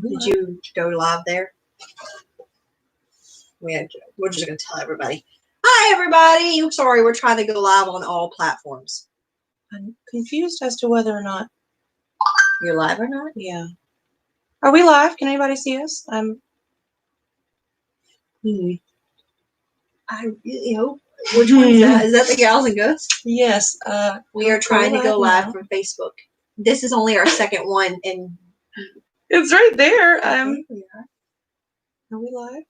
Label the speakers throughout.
Speaker 1: Did you go live there? We're just going to tell everybody. Hi, everybody. Sorry, we're trying to go live on all platforms.
Speaker 2: I'm confused as to whether or not
Speaker 1: you're live or not.
Speaker 2: Yeah. Are we live? Can anybody see us?
Speaker 1: I really hope. Which one is that? Is that the Gals and Ghosts?
Speaker 2: Yes.
Speaker 1: We are trying to go live from Facebook. This is only our second one, and
Speaker 2: it's right there. Are we live?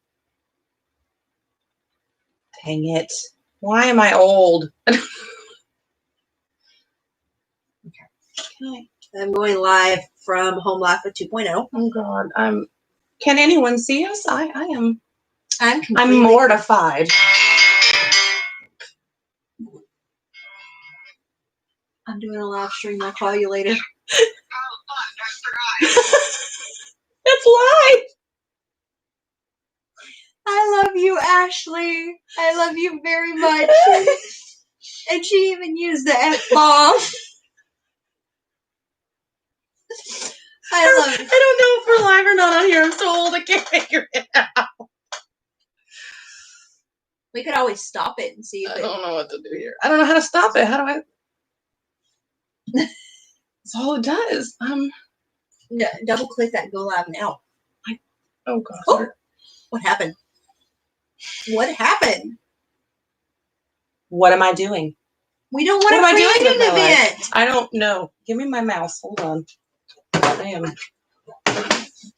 Speaker 2: Dang it. Why am I old? Okay.
Speaker 1: I'm going live from Home Life with 2.0.
Speaker 2: Oh God. Can anyone see us? I am.
Speaker 1: I'm
Speaker 2: mortified.
Speaker 1: I'm doing a live stream. I'll call you later.
Speaker 2: It's live.
Speaker 1: I love you, Ashley. I love you very much. And she even used the F-bomb. I love it.
Speaker 2: I don't know if we're live or not on here. I'm so old I can't figure it out.
Speaker 1: We could always stop it and see if
Speaker 2: I don't know what to do here. I don't know how to stop it. How do I? That's all it does.
Speaker 1: Double click that and go live now.
Speaker 2: Oh God.
Speaker 1: Oh, what happened? What happened?
Speaker 2: What am I doing?
Speaker 1: We don't want to create an event.
Speaker 2: I don't know. Give me my mouse. Hold on. I am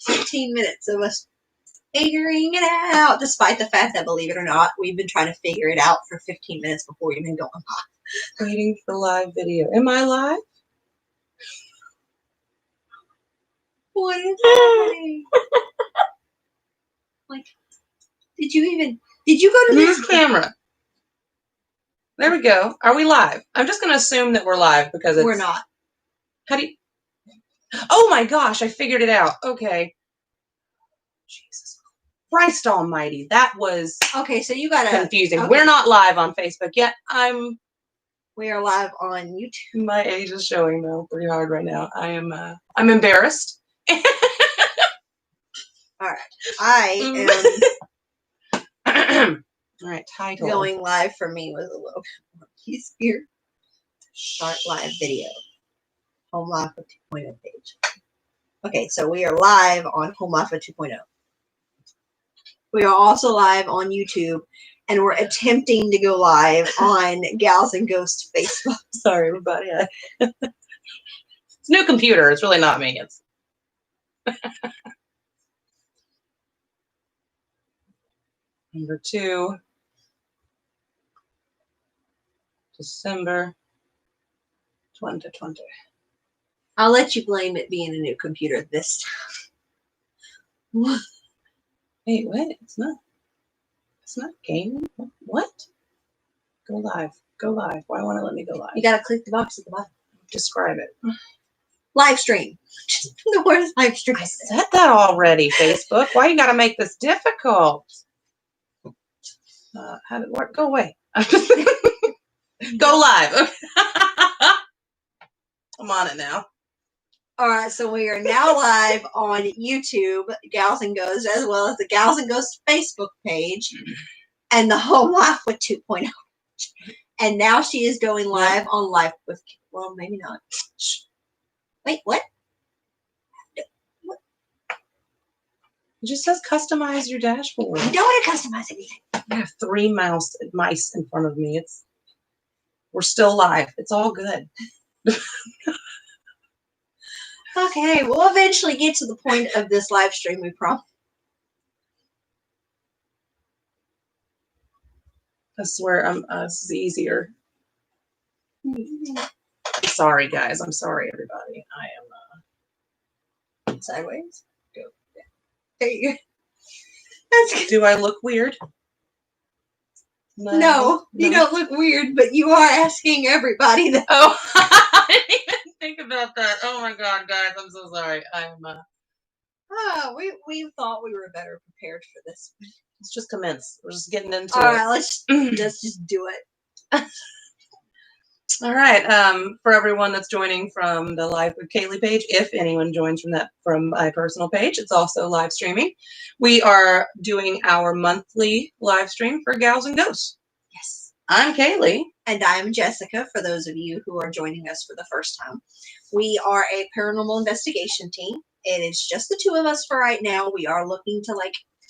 Speaker 1: 15 minutes of us figuring it out, despite the fact that, believe it or not, we've been trying to figure it out for 15 minutes before we've been going live.
Speaker 2: Waiting for live video. Am I live?
Speaker 1: What is happening? Like, did you go to
Speaker 2: this camera? There we go. Are we live? I'm just going to assume that we're live because
Speaker 1: we're not.
Speaker 2: How do you? Oh my gosh, I figured it out. Okay. Jesus Christ almighty. That was
Speaker 1: okay, so you got
Speaker 2: confusing.
Speaker 1: Okay.
Speaker 2: We're not live on Facebook yet.
Speaker 1: We are live on YouTube.
Speaker 2: My age is showing though pretty hard right now. I'm embarrassed.
Speaker 1: All right. I
Speaker 2: am all right, title.
Speaker 1: Going live for me was a little more easier. Start live video. Home Life with 2.0 page. Okay, so we are live on Home Life with 2.0. We are also live on YouTube, and we're attempting to go live on Gals and Ghosts Facebook.
Speaker 2: Sorry, everybody. It's a new computer. It's really not me. It's number 2. December 2020.
Speaker 1: I'll let you blame it being a new computer this time.
Speaker 2: Wait, what? It's not gaming. What? Go live. Go live. Why won't it let me go live?
Speaker 1: You gotta click the box at the bottom.
Speaker 2: Describe it.
Speaker 1: Live stream. The word live stream.
Speaker 2: I said that already, Facebook. Why you gotta make this difficult? How did it work? Go away. Go live. I'm on it now.
Speaker 1: All right, so we are now live on YouTube, Gals and Ghosts, as well as the Gals and Ghosts Facebook page and the Home Life with 2.0. And now she is going live on Live with, well, maybe not. Wait, what?
Speaker 2: It just says customize your dashboard.
Speaker 1: You don't want to customize anything.
Speaker 2: I have 3 mice in front of me. We're still live. It's all good.
Speaker 1: Okay, we'll eventually get to the point of this live stream, we promise.
Speaker 2: I swear, this is easier. Sorry, guys. I'm sorry, everybody. I am
Speaker 1: sideways. Go. There you go.
Speaker 2: Do I look weird?
Speaker 1: No, you don't look weird, but you are asking everybody that.
Speaker 2: Oh, I didn't even think about that. Oh my God, guys, I'm so sorry.
Speaker 1: We thought we were better prepared for this.
Speaker 2: Let's just commence. We're just getting into it.
Speaker 1: All right, let's just do it.
Speaker 2: All right. For everyone that's joining from the Live with Kaylee page, if anyone joins from my personal page, it's also live streaming. We are doing our monthly live stream for Gals and Ghosts.
Speaker 1: Yes.
Speaker 2: I'm Kaylee.
Speaker 1: And I'm Jessica, for those of you who are joining us for the first time. We are a paranormal investigation team. It is just the two of us for right now. We are looking to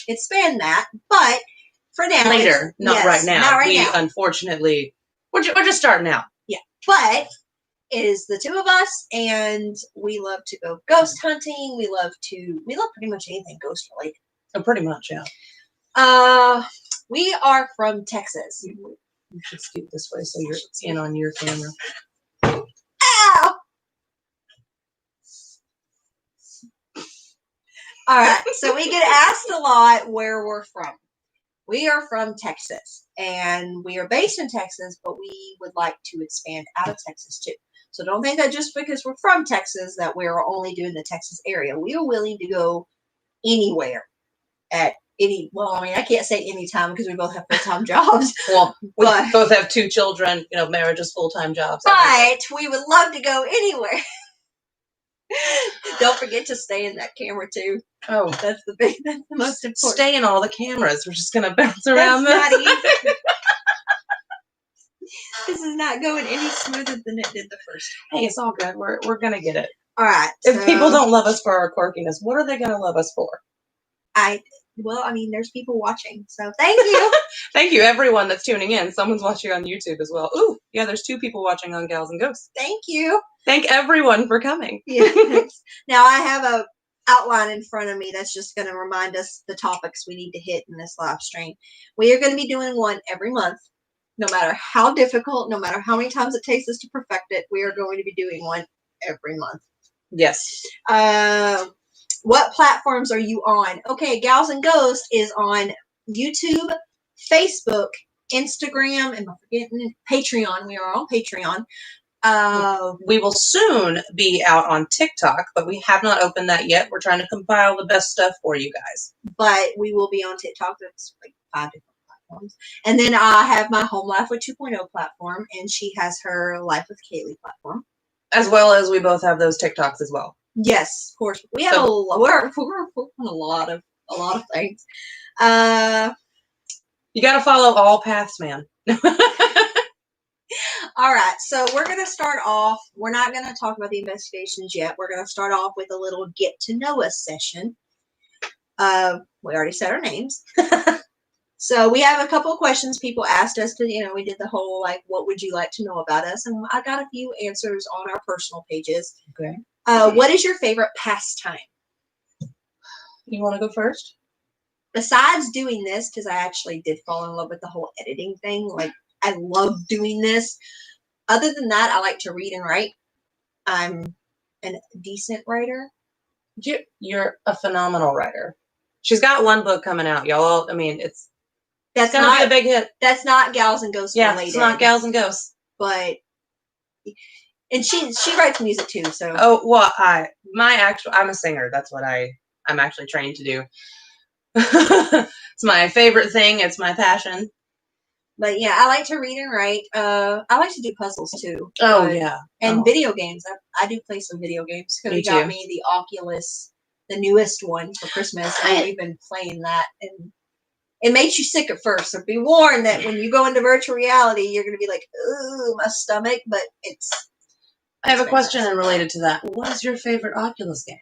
Speaker 1: expand that, but for now,
Speaker 2: later, not right now.
Speaker 1: Not right now.
Speaker 2: Unfortunately, we're just starting out.
Speaker 1: Yeah, but it is the two of us, and we love to go ghost hunting. We love pretty much anything ghost related.
Speaker 2: Oh, pretty much, yeah.
Speaker 1: We are from Texas.
Speaker 2: You should scoot this way so you're in on your camera.
Speaker 1: Ow! All right, so we get asked a lot where we're from. We are from Texas, and we are based in Texas, but we would like to expand out of Texas too. So don't think that just because we're from Texas that we're only doing the Texas area. We are willing to go anywhere at any, well, I mean, I can't say any time because we both have full-time jobs.
Speaker 2: Well, we both have 2 children, marriages, full-time jobs.
Speaker 1: But we would love to go anywhere. Don't forget to stay in that camera too.
Speaker 2: Oh,
Speaker 1: that's the most important.
Speaker 2: Stay in all the cameras. We're just gonna bounce around.
Speaker 1: That's not easy. This is not going any smoother than it did the first time.
Speaker 2: Hey, it's all good. We're gonna get it.
Speaker 1: All right.
Speaker 2: If people don't love us for our quirkiness, what are they gonna love us for?
Speaker 1: Well, I mean, there's people watching, so thank you.
Speaker 2: Thank you, everyone that's tuning in. Someone's watching on YouTube as well. Ooh, yeah, there's 2 people watching on Gals and Ghosts.
Speaker 1: Thank you.
Speaker 2: Thank everyone for coming.
Speaker 1: Yeah. Now I have a outline in front of me that's just going to remind us the topics we need to hit in this live stream. We are going to be doing one every month, no matter how difficult, no matter how many times it takes us to perfect it. We are going to be doing one every month.
Speaker 2: Yes.
Speaker 1: What platforms are you on? Okay, Gals and Ghosts is on YouTube, Facebook, Instagram, and I'm forgetting Patreon. We are on Patreon.
Speaker 2: We will soon be out on TikTok, but we have not opened that yet. We're trying to compile the best stuff for you guys.
Speaker 1: But we will be on TikTok. That's like 5 different platforms. And then I have my Home Life with 2.0 platform, and she has her Life with Kaylee platform.
Speaker 2: As well as we both have those TikToks as well.
Speaker 1: Yes, of course. We have we're on a lot of things.
Speaker 2: You got to follow all paths, man.
Speaker 1: All right, so we're going to start off. We're not going to talk about the investigations yet. We're going to start off with a little get to know us session. We already said our names. So we have a couple of questions people asked us to, we did the whole, what would you like to know about us? And I got a few answers on our personal pages.
Speaker 2: Okay.
Speaker 1: What is your favorite pastime?
Speaker 2: You want to go first?
Speaker 1: Besides doing this, because I actually did fall in love with the whole editing thing. I love doing this. Other than that, I like to read and write. I'm a decent writer.
Speaker 2: You're a phenomenal writer. She's got one book coming out, y'all. I mean, that's going to be a big hit.
Speaker 1: That's not Gals and Ghosts related.
Speaker 2: Yeah, it's not Gals and Ghosts.
Speaker 1: And she writes music too, so.
Speaker 2: Oh, well, I'm a singer. That's what I'm actually trained to do. It's my favorite thing. It's my passion.
Speaker 1: But yeah, I like to read and write. I like to do puzzles too.
Speaker 2: Oh yeah.
Speaker 1: And video games. I do play some video games. Because got me the Oculus, the newest one for Christmas, and we've been playing that. And it makes you sick at first, so be warned that when you go into virtual reality, you're going to be like, ooh, my stomach. But
Speaker 2: I have a question related to that. What is your favorite Oculus game?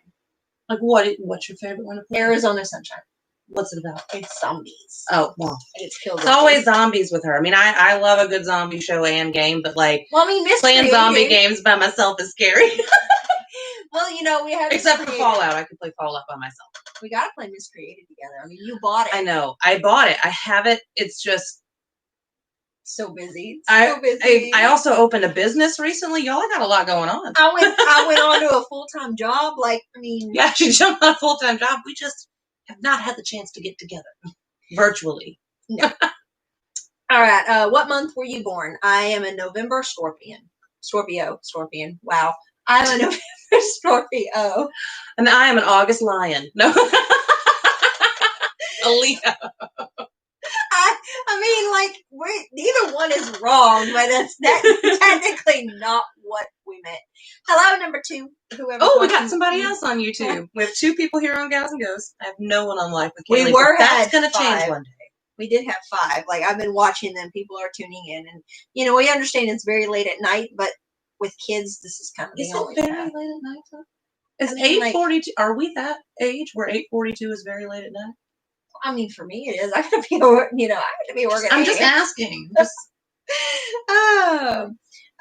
Speaker 2: What's your favorite one to play?
Speaker 1: Arizona Sunshine.
Speaker 2: What's it about?
Speaker 1: It's zombies.
Speaker 2: Oh, well.
Speaker 1: And it's killed.
Speaker 2: It's always zombies with her. I mean, I love a good zombie show and game, but playing zombie games by myself is scary.
Speaker 1: Well, we have.
Speaker 2: Except for Fallout. I could play Fallout by myself.
Speaker 1: We got to play Miscreated together. I mean, you bought it.
Speaker 2: I know. I bought it. I have it. It's just.
Speaker 1: So busy.
Speaker 2: I also opened a business recently. Y'all, I got a lot going on.
Speaker 1: I went on to a full-time job.
Speaker 2: Yeah, she jumped on a full-time job. We just have not had the chance to get together virtually.
Speaker 1: No. All right. What month were you born? I am a November Scorpion. Scorpio. Wow. I'm a November Scorpio.
Speaker 2: And I am an August Lion. No. A Leo.
Speaker 1: I mean, like, neither one is wrong, but that's technically not what we meant. Hello, number 2. Whoever.
Speaker 2: Oh, we got somebody else on YouTube. We have 2 people here on Gals and Goes. I have no one on Live with Kaylee. That's going to change one day.
Speaker 1: We did have 5. Like, I've been watching them. People are tuning in. And, you know, we understand it's very late at night, but with kids, this is kind of the only
Speaker 2: very
Speaker 1: time.
Speaker 2: late at night, though? Is 8:42? Are we that age where 8:42 is very late at night?
Speaker 1: I mean, for me, it is. I have to be, I have to be working.
Speaker 2: I'm just asking.
Speaker 1: All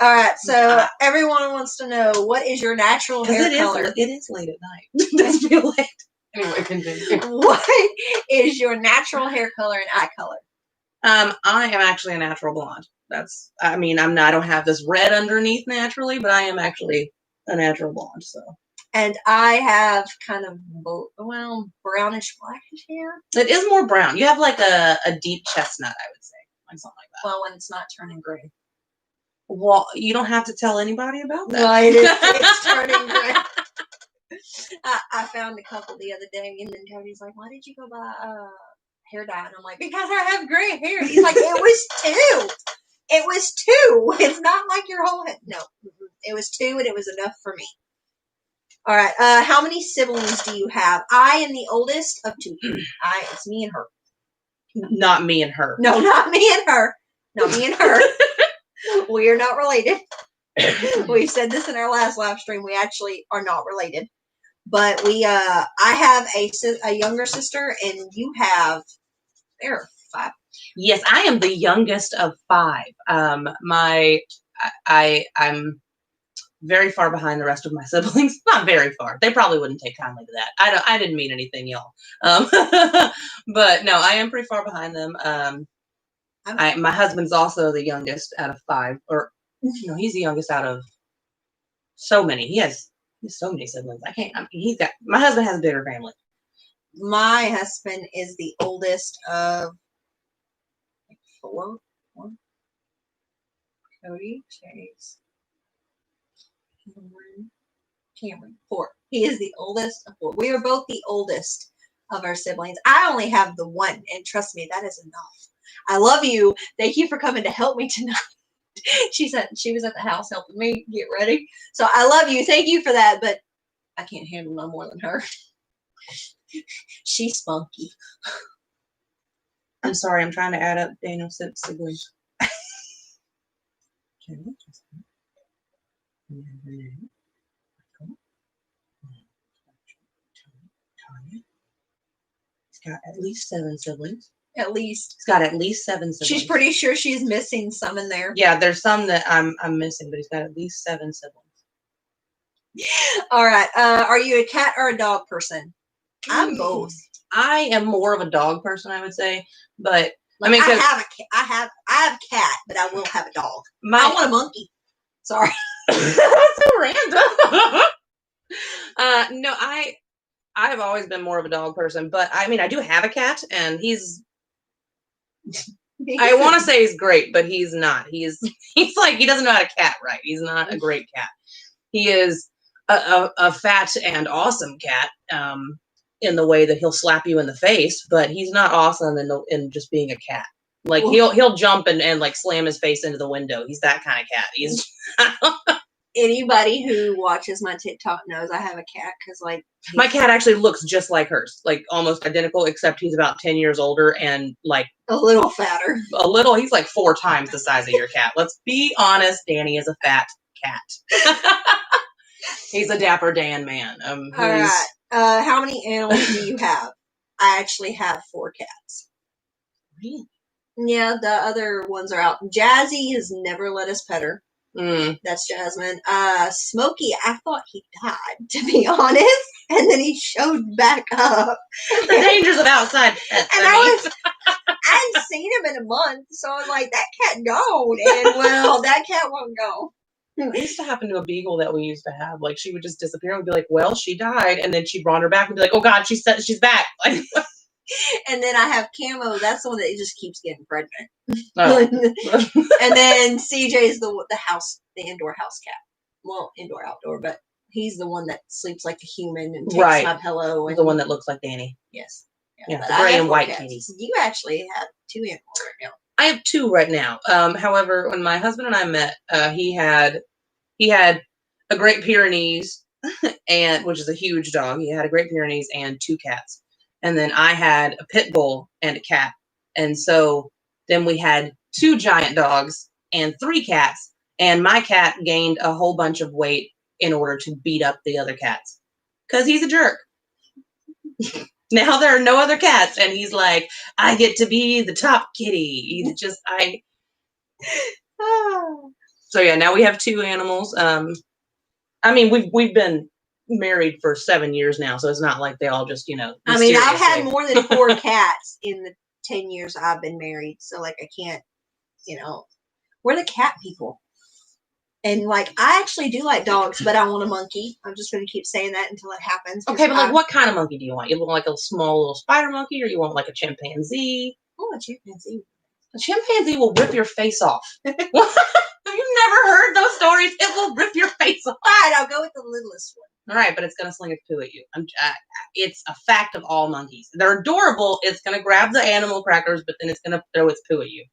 Speaker 1: right. So everyone wants to know, what is your natural hair color?
Speaker 2: It is late at night. It does feel late. Anyway, continue.
Speaker 1: What is your natural hair color and eye color?
Speaker 2: I am actually a natural blonde. I don't have this red underneath naturally, but I am actually a natural blonde. So.
Speaker 1: And I have kind of, brownish blackish hair.
Speaker 2: It is more brown. You have like a deep chestnut, I would say, like something like that.
Speaker 1: Well, when it's not turning gray.
Speaker 2: Well, you don't have to tell anybody about that.
Speaker 1: Well, it's turning gray. I found a couple the other day, and then Cody's like, "Why did you go buy hair dye?" And I'm like, "Because I have gray hair." He's like, "It was 2. It was 2. It's not like your whole head." No, it was 2, and it was enough for me. All right. How many siblings do you have? I am the oldest of 2. It's me and her.
Speaker 2: Not me and her.
Speaker 1: No, not me and her. Not me and her. We are not related. We said this in our last live stream. We actually are not related. But I have a younger sister, and you have, there are 5.
Speaker 2: Yes, I am the youngest of 5. I'm very far behind the rest of my siblings. Not very far. They probably wouldn't take kindly to that. I didn't mean anything, y'all. But no, I am pretty far behind them. My husband's also the youngest out of 5, or no, he's the youngest out of so many. He has so many siblings. My husband has a bigger family.
Speaker 1: My husband is the oldest of 4. Cody, Chase, Cameron, 4. He is the oldest of 4. We are both the oldest of our siblings. I only have the 1, and trust me, that is enough. I love you. Thank you for coming to help me tonight. She said she was at the house helping me get ready. So I love you. Thank you for that, but I can't handle no more than her. She's spunky.
Speaker 2: I'm sorry. I'm trying to add up Daniel's siblings. He's got at least 7 siblings.
Speaker 1: At least.
Speaker 2: He's got at least 7 siblings.
Speaker 1: She's pretty sure she's missing some in there.
Speaker 2: Yeah, there's some that I'm missing, but he's got at least 7 siblings.
Speaker 1: All right. Are you a cat or a dog person? I'm both.
Speaker 2: I am more of a dog person, I would say, but
Speaker 1: I have a cat, but I will have a dog. I want a monkey. Sorry.
Speaker 2: That's so random. No, I've always been more of a dog person, but I do have a cat, and he's. I want to say he's great, but he's not. He's like, he doesn't know how to cat right. He's not a great cat. He is a fat and awesome cat, in the way that he'll slap you in the face, but he's not awesome in just being a cat. Like, he'll jump and like slam his face into the window. He's that kind of cat. He's
Speaker 1: anybody who watches my TikTok knows I have a cat, because like
Speaker 2: my cat actually looks just like hers, like almost identical, except he's about 10 years older and like
Speaker 1: a little fatter.
Speaker 2: He's like 4 times the size of your cat. Let's be honest, Danny is a fat cat. He's a Dapper Dan man.
Speaker 1: All right. How many animals do you have? I actually have 4 cats.
Speaker 2: Really?
Speaker 1: Yeah, the other ones are out. Jazzy has never let us pet her. That's Jasmine. Smokey, I thought he died, to be honest, and then he showed back up.
Speaker 2: The dangers of outside pets.
Speaker 1: And I hadn't seen him in a month, so I was like, that cat gone, and well, that cat won't go.
Speaker 2: It used to happen to a beagle that we used to have. Like, she would just disappear. We'd be like, well, she died, and then she'd wander back and be like, oh God, she's back. Like,
Speaker 1: and then I have Camo. That's the one that just keeps getting pregnant.
Speaker 2: Oh.
Speaker 1: And then CJ's the indoor house cat. Well, indoor, outdoor, but he's the one that sleeps like a human and takes my pillow. And
Speaker 2: the one that looks like Danny.
Speaker 1: Yes.
Speaker 2: Yeah, the gray and white
Speaker 1: cats.
Speaker 2: kitties.
Speaker 1: You actually have 2 animals right now.
Speaker 2: I have 2 right now. However, when my husband and I met, he had a Great Pyrenees, and which is a huge dog. He had a Great Pyrenees and 2 cats, and then I had a pit bull and a cat, and so then we had 2 giant dogs and 3 cats, and my cat gained a whole bunch of weight in order to beat up the other cats because he's a jerk. Now there are no other cats, and he's like, I get to be the top kitty. He's just So yeah, now we have 2 animals. I mean, we've been married for 7 years now, so it's not like they all just,
Speaker 1: I mean, I've had more than 4 cats in the 10 years I've been married, so like I can't, we're the cat people. And like I actually do like dogs, but I want a monkey. I'm just going to keep saying that until it happens.
Speaker 2: Okay, but like what kind of monkey do you want? You want like a small little spider monkey, or you want like a chimpanzee?
Speaker 1: Oh, a chimpanzee.
Speaker 2: A chimpanzee will rip your face off. Have you never heard those stories? It will rip your face off.
Speaker 1: Fine, I'll go with the littlest one.
Speaker 2: All right, but it's going to sling its poo at you. It's a fact of all monkeys. They're adorable. It's going to grab the animal crackers, but then it's going to throw its poo at you.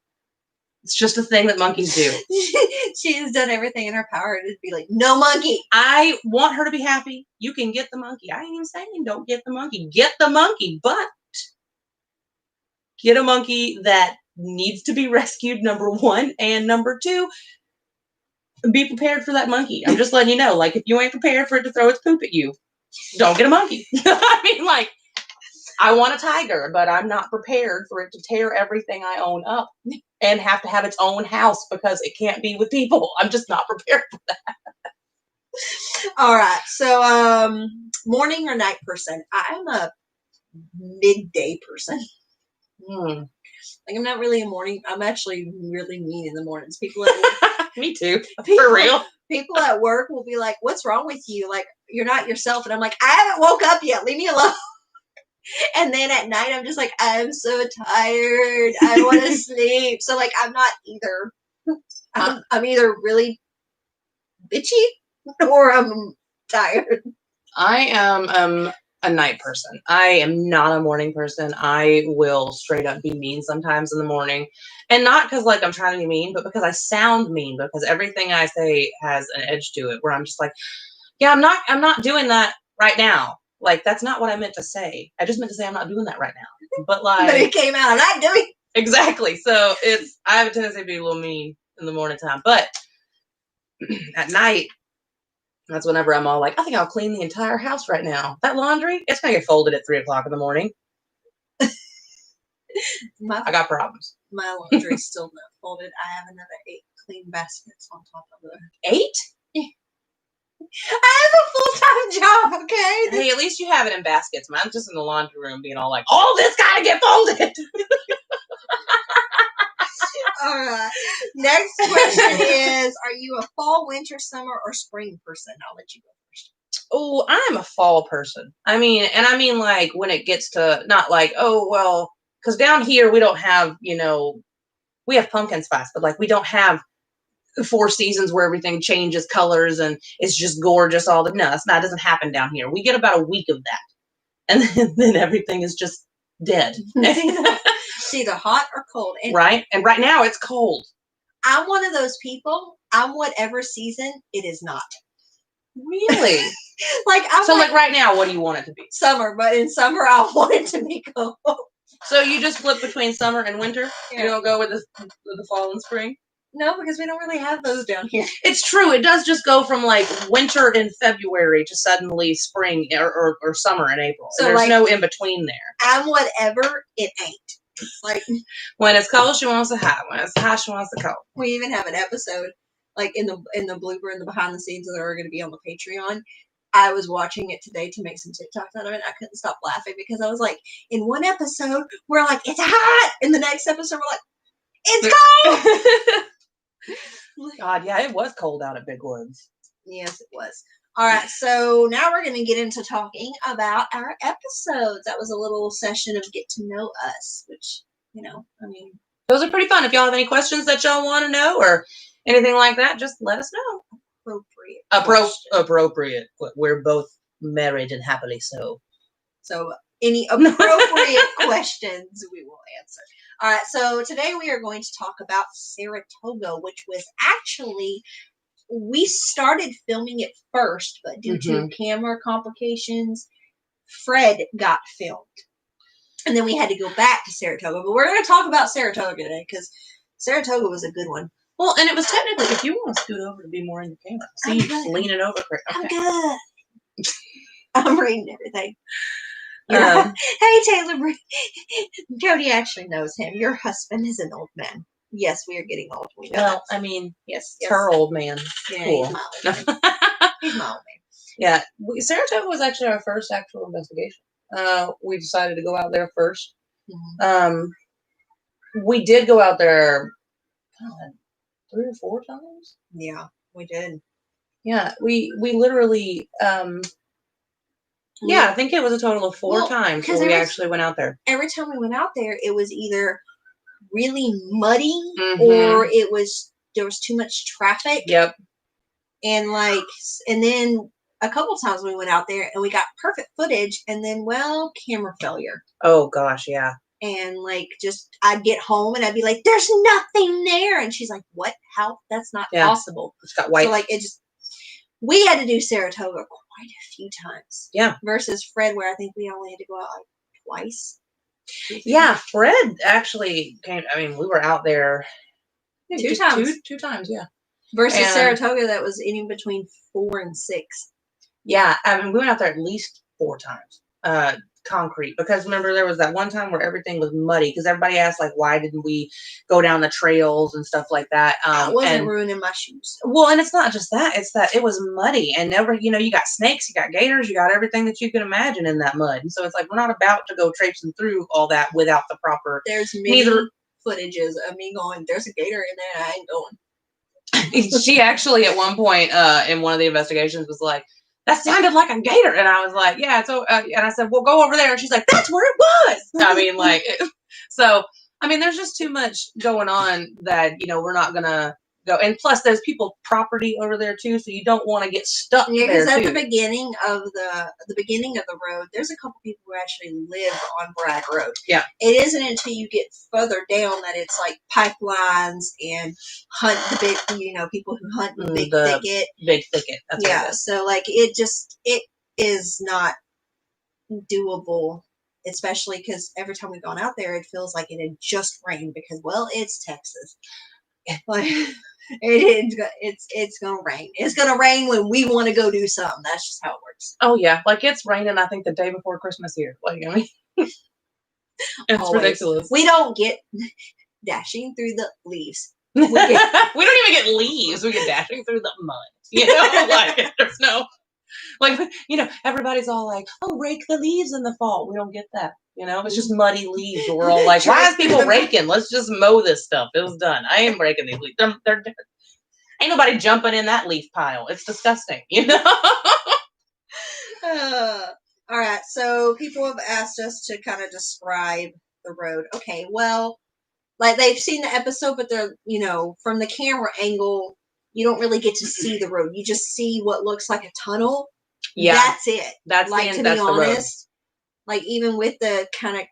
Speaker 2: It's just a thing that monkeys do.
Speaker 1: She has done everything in her power to be like, no monkey.
Speaker 2: I want her to be happy. You can get the monkey. I ain't even saying don't get the monkey. Get the monkey, but get a monkey that needs to be rescued, number 1, and number 2, be prepared for that monkey. I'm just letting you know, like, if you ain't prepared for it to throw its poop at you, don't get a monkey. I mean, like, I want a tiger, but I'm not prepared for it to tear everything I own up and have to have its own house because it can't be with people. I'm just not prepared for that.
Speaker 1: All right. So, morning or night person? I'm a midday person. Like, I'm not really a morning. I'm actually really mean in the mornings. People at
Speaker 2: Me too. For real.
Speaker 1: People at work will be like, what's wrong with you? Like, you're not yourself. And I'm like, I haven't woke up yet. Leave me alone. And then at night, I'm just like, I'm so tired. I want to sleep. So, like, I'm not either. I'm either really bitchy or I'm tired.
Speaker 2: I am a night person. I am not a morning person. I will straight up be mean sometimes in the morning. And not because, like, I'm trying to be mean, but because I sound mean, because everything I say has an edge to it where I'm just like, yeah, I'm not doing that right now. Like, that's not what I meant to say. I just meant to say I'm not doing that right now. But like,
Speaker 1: but it came out. I'm not doing
Speaker 2: exactly. So I have a tendency to be a little mean in the morning time. But at night, that's whenever I'm all like, I think I'll clean the entire house right now. That laundry, it's gonna get folded at 3 o'clock in the morning. I got problems.
Speaker 1: My laundry's still not folded. I have another 8 clean baskets on top of it.
Speaker 2: 8?
Speaker 1: I have a full-time job, okay?
Speaker 2: Hey, at least you have it in baskets. Mine's just in the laundry room being all like, all this gotta get folded.
Speaker 1: All right. Next question is, are you a fall, winter, summer, or spring person? I'll let you go first.
Speaker 2: Oh, I'm a fall person. I mean like when it gets to not like, oh, well, because down here we don't have, we have pumpkin spice, but like we don't have 4 seasons where everything changes colors and it's just gorgeous all the no, that doesn't happen down here. We get about a week of that. And then everything is just dead.
Speaker 1: It's either hot or cold.
Speaker 2: And right? And right now it's cold.
Speaker 1: I'm one of those people. I'm whatever season it is not.
Speaker 2: Really?
Speaker 1: Like
Speaker 2: right now, what do you want it to be?
Speaker 1: Summer, but in summer I want it to be cold.
Speaker 2: So you just flip between summer and winter? Yeah. You don't go with the fall and spring?
Speaker 1: No, because we don't really have those down here.
Speaker 2: It's true. It does just go from like winter in February to suddenly spring or summer in April. So there's no in between there.
Speaker 1: I'm whatever it ain't. Like
Speaker 2: when it's cold, she wants it hot. When it's hot, she wants it cold.
Speaker 1: We even have an episode like in the blooper and the behind the scenes that are going to be on the Patreon. I was watching it today to make some TikToks out of it. I couldn't stop laughing because I was like, in one episode we're like, it's hot. In the next episode we're like, it's cold.
Speaker 2: God, yeah, it was cold out at Big Woods.
Speaker 1: Yes, it was. All right, so now we're going to get into talking about our episodes. That was a little session of get to know us, which,
Speaker 2: those are pretty fun. If y'all have any questions that y'all want to know or anything like that, just let us know. Appropriate. We're both married and happily so.
Speaker 1: So any appropriate questions we will answer. All right, so today we are going to talk about Saratoga, which was actually, we started filming it first, but due to camera complications, Fred got filmed. And then we had to go back to Saratoga. But we're going to talk about Saratoga today because Saratoga was a good one.
Speaker 2: Well, and it was technically, if you want to scoot over to be more in the camera. See, you just leaning over. Okay.
Speaker 1: I'm good. I'm reading everything. Hey, Taylor. Jody actually knows him. Your husband is an old man. Yes, we are getting old.
Speaker 2: Well, I mean, yes. Her old man.
Speaker 1: Yeah,
Speaker 2: cool.
Speaker 1: He's my old man. He's my old man.
Speaker 2: Yeah, Saratoga was actually our first actual investigation. We decided to go out there first. We did go out there, God, 3 or 4 times.
Speaker 1: Yeah, we did.
Speaker 2: Yeah, we literally, yeah, I think it was a total of 4 times where we actually went out there.
Speaker 1: Every time we went out there, it was either really muddy or there was too much traffic.
Speaker 2: Yep.
Speaker 1: And then a couple times we went out there and we got perfect footage and then, camera failure.
Speaker 2: Oh gosh, yeah.
Speaker 1: And I'd get home and I'd be like, there's nothing there. And she's like, what? How? That's not possible.
Speaker 2: It's got white.
Speaker 1: So we had to do Saratoga quite a few times.
Speaker 2: Yeah.
Speaker 1: Versus Fred, where I think we only had to go out twice.
Speaker 2: Yeah, Fred actually came. I mean, we were out there
Speaker 1: 2 times.
Speaker 2: Two times, yeah.
Speaker 1: Versus Saratoga, that was in between 4 and 6.
Speaker 2: Yeah, I mean, we went out there at least 4 times. Concrete, because remember there was that one time where everything was muddy because everybody asked why didn't we go down the trails and stuff like that.
Speaker 1: I wasn't ruining my shoes.
Speaker 2: Well, and it's not just that, it's that it was muddy and you got snakes, you got gators, you got everything that you can imagine in that mud. And so it's we're not about to go traipsing through all that without the proper.
Speaker 1: There's many footages of me going, there's a gator in there and I ain't going.
Speaker 2: She actually at one point in one of the investigations was like, that sounded like a gator. And I was like, yeah. So, and I said, well, go over there. And she's like, that's where it was. I mean, so, I mean, there's just too much going on that, we're not going to go. And plus there's people property over there too. So you don't want to get stuck there
Speaker 1: because at the beginning of the road, there's a couple people who actually live on Bragg Road.
Speaker 2: Yeah.
Speaker 1: It isn't until you get further down that it's pipelines and hunt the big, people who hunt the big thicket.
Speaker 2: Big thicket. That's
Speaker 1: so it is not doable, especially because every time we've gone out there, it feels like it had just rained because, it's Texas. It's gonna rain. It's gonna rain when we want to go do something. That's just how it works.
Speaker 2: Oh yeah, it's raining. I think the day before Christmas here. I mean, it's
Speaker 1: always
Speaker 2: ridiculous.
Speaker 1: We don't get dashing through the leaves.
Speaker 2: We don't even get leaves. We get dashing through the mud. There's no. Everybody's all like, oh, rake the leaves in the fall. We don't get that. It's just muddy leaves. So we're all like, why is people raking? Let's just mow this stuff. It was done. I am raking these leaves. They're ain't nobody jumping in that leaf pile. It's disgusting,
Speaker 1: All right. So people have asked us to kind of describe the road. Okay. Well, they've seen the episode, but they're, from the camera angle, you don't really get to see the road. You just see what looks like a tunnel.
Speaker 2: Yeah.
Speaker 1: That's it.
Speaker 2: That's
Speaker 1: to be honest. Even with the kind of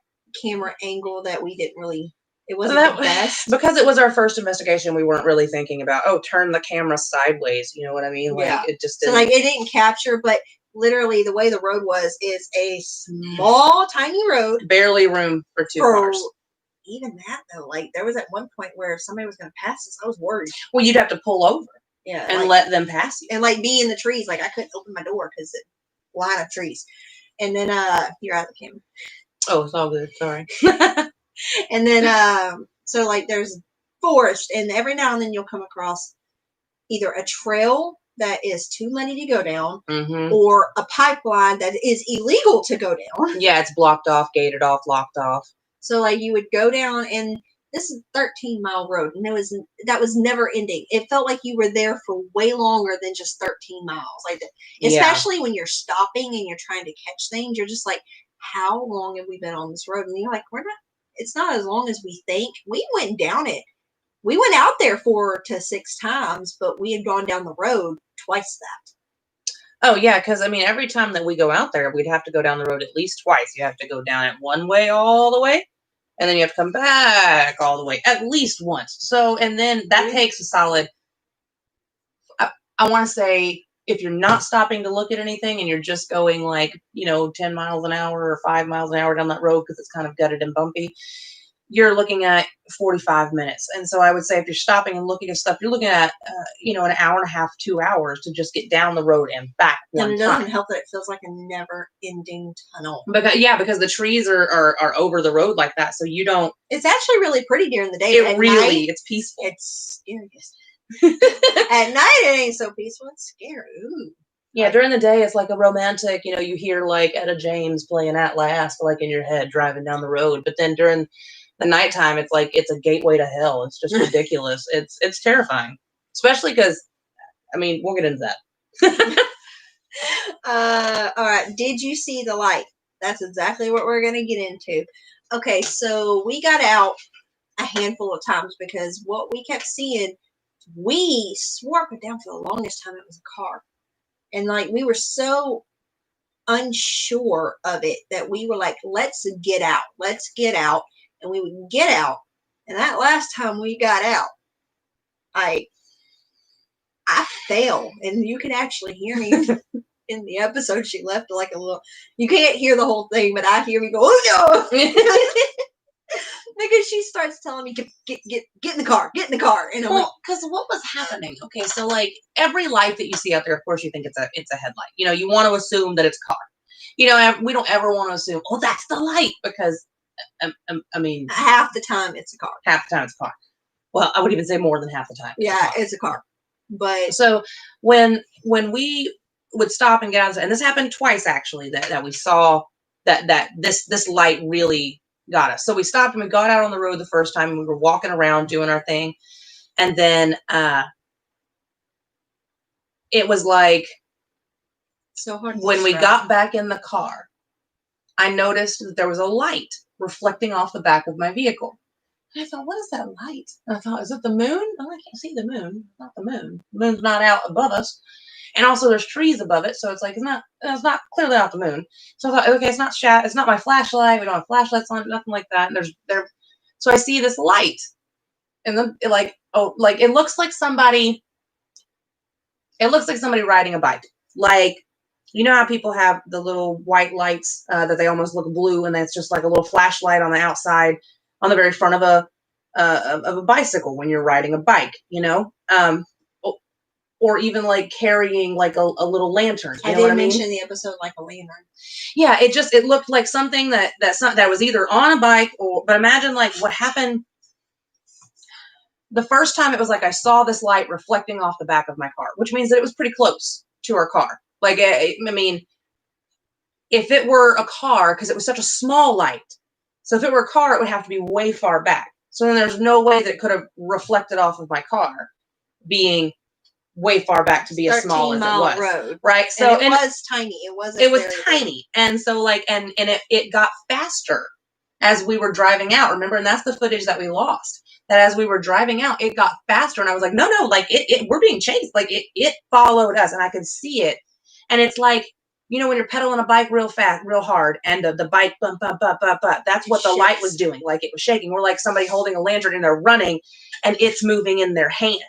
Speaker 1: camera angle that we didn't really, it wasn't the best.
Speaker 2: Because it was our first investigation, we weren't really thinking about, turn the camera sideways. You know what I mean? It just didn't.
Speaker 1: So it didn't capture, but literally the way the road is a small, tiny road.
Speaker 2: Barely room for 2 cars.
Speaker 1: Even that though, there was at one point where if somebody was going to pass us, I was worried.
Speaker 2: Well, you'd have to pull over.
Speaker 1: Yeah.
Speaker 2: And let them pass you.
Speaker 1: And be in the trees. I couldn't open my door because it's a line of trees. And then you're out of the camera.
Speaker 2: Oh, it's all good. Sorry.
Speaker 1: And then there's forest, and every now and then you'll come across either a trail that is too muddy to go down, or a pipeline that is illegal to go down.
Speaker 2: Yeah, it's blocked off, gated off, locked off. So
Speaker 1: you would go down, and this is a 13-mile road, and that was never ending. It felt like you were there for way longer than just 13 miles. Especially when you're stopping and you're trying to catch things, you're just like, how long have we been on this road? And you're like, it's not as long as we think. We went down it. We went out there 4 to 6 times, but we had gone down the road twice that.
Speaker 2: Oh yeah, because I mean, every time that we go out there, we'd have to go down the road at least twice. You have to go down it one way all the way, and then you have to come back all the way at least once. So, and then that takes a solid. I want to say if you're not stopping to look at anything and you're just going like 10 miles an hour or 5 miles an hour down that road because it's kind of gutted and bumpy, you're looking at 45 minutes. And so I would say if you're stopping and looking at stuff, you're looking at, an hour and a half, 2 hours to just get down the road and back one
Speaker 1: And it
Speaker 2: time.
Speaker 1: doesn't help that it feels like a never-ending tunnel.
Speaker 2: Because the trees are over the road like that. So you don't.
Speaker 1: It's actually really pretty during the day.
Speaker 2: It's peaceful.
Speaker 1: It's scary. At night, it ain't so peaceful. It's scary. Ooh.
Speaker 2: Yeah, during the day, it's like a romantic, you hear like Etta James playing At Last, like in your head driving down the road. But then during the nighttime, it's like it's a gateway to hell. It's just ridiculous. It's terrifying, especially because, I mean, we'll get into that.
Speaker 1: All right. Did you see the light? That's exactly what we're going to get into. Okay, so we got out a handful of times because what we kept seeing, we swore up and down for the longest time it was a car. And like we were so unsure of it that we were like, let's get out. Let's get out. And we would get out. And that last time we got out, I fell. And you can actually hear me in the episode. She left like a little, you can't hear the whole thing, but I hear me go, oh no. Because she starts telling me, get in the car, get in the car. And I'm like,
Speaker 2: because what was happening? Okay, so like every light that you see out there, of course you think it's a headlight. You want to assume that it's a car. We don't ever want to assume, oh, that's the light, because I mean,
Speaker 1: half the time it's a car.
Speaker 2: Half the time it's a car. Well, I would even say more than half the time.
Speaker 1: Yeah, it's a car. But
Speaker 2: so when we would stop and get out, and this happened twice actually, that we saw that this light really got us. So we stopped and we got out on the road the first time, and we were walking around doing our thing. And then it was like,
Speaker 1: so hard
Speaker 2: when we got back in the car, I noticed that there was a light reflecting off the back of my vehicle. And I thought, what is that light? And I thought, is it the moon? Oh, I can't see the moon. It's not the moon. The moon's not out above us. And also there's trees above it, so it's like it's not clearly not the moon. So I thought, okay, it's not my flashlight. We don't have flashlights on, nothing like that. And so I see this light, and then it looks like somebody riding a bike. Like, you know how people have the little white lights that they almost look blue, and that's just like a little flashlight on the outside, on the very front of a bicycle when you're riding a bike, or even like carrying like a little lantern.
Speaker 1: I did mention in the episode like a lantern.
Speaker 2: Yeah, it looked like something that was either on a bike but imagine like what happened the first time. It was like I saw this light reflecting off the back of my car, which means that it was pretty close to our car. Like, I mean, if it were a car, because it was such a small light, so if it were a car, it would have to be way far back. So then there's no way that it could have reflected off of my car, being way far back to be as small as it was.
Speaker 1: Road.
Speaker 2: Right. So
Speaker 1: and it was tiny.
Speaker 2: It was tiny. And so like, and it got faster as we were driving out. Remember, and that's the footage that we lost. That as we were driving out, it got faster. And I was like, no, like we're being chased. Like it followed us, and I could see it. And it's like, when you're pedaling a bike real fast, real hard, and the bike bump, bump, bump, bump, bump. That's what the light was doing. Like it was shaking. We're like somebody holding a lantern and they're running, and it's moving in their hand.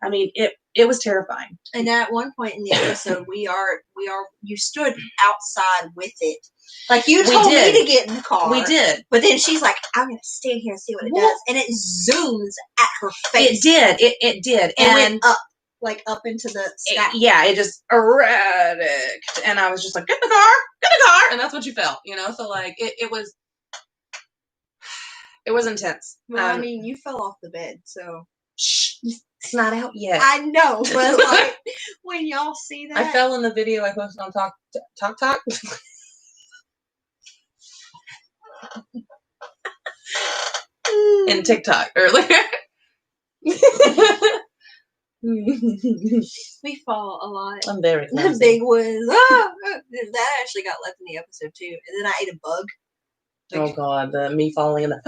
Speaker 2: I mean, it was terrifying.
Speaker 1: And at one point in the episode, you stood outside with it. Like you told me to get in the car.
Speaker 2: We did.
Speaker 1: But then she's like, I'm going to stand here and see what it does. And it zooms at her face.
Speaker 2: It did.
Speaker 1: And it went up. Like up into the sky.
Speaker 2: It just erratic. And I was just like, get in the car. And that's what you felt, So like it was intense.
Speaker 1: Well, I mean, you fell off the bed, so.
Speaker 2: Shh, it's not out yet.
Speaker 1: I know, but like when y'all see that.
Speaker 2: I fell in the video I posted on Talk. In TikTok earlier.
Speaker 1: We fall a lot.
Speaker 2: I'm very clumsy.
Speaker 1: The big ones. That actually got left in the episode too. And then I ate a bug.
Speaker 2: Oh God, me falling in the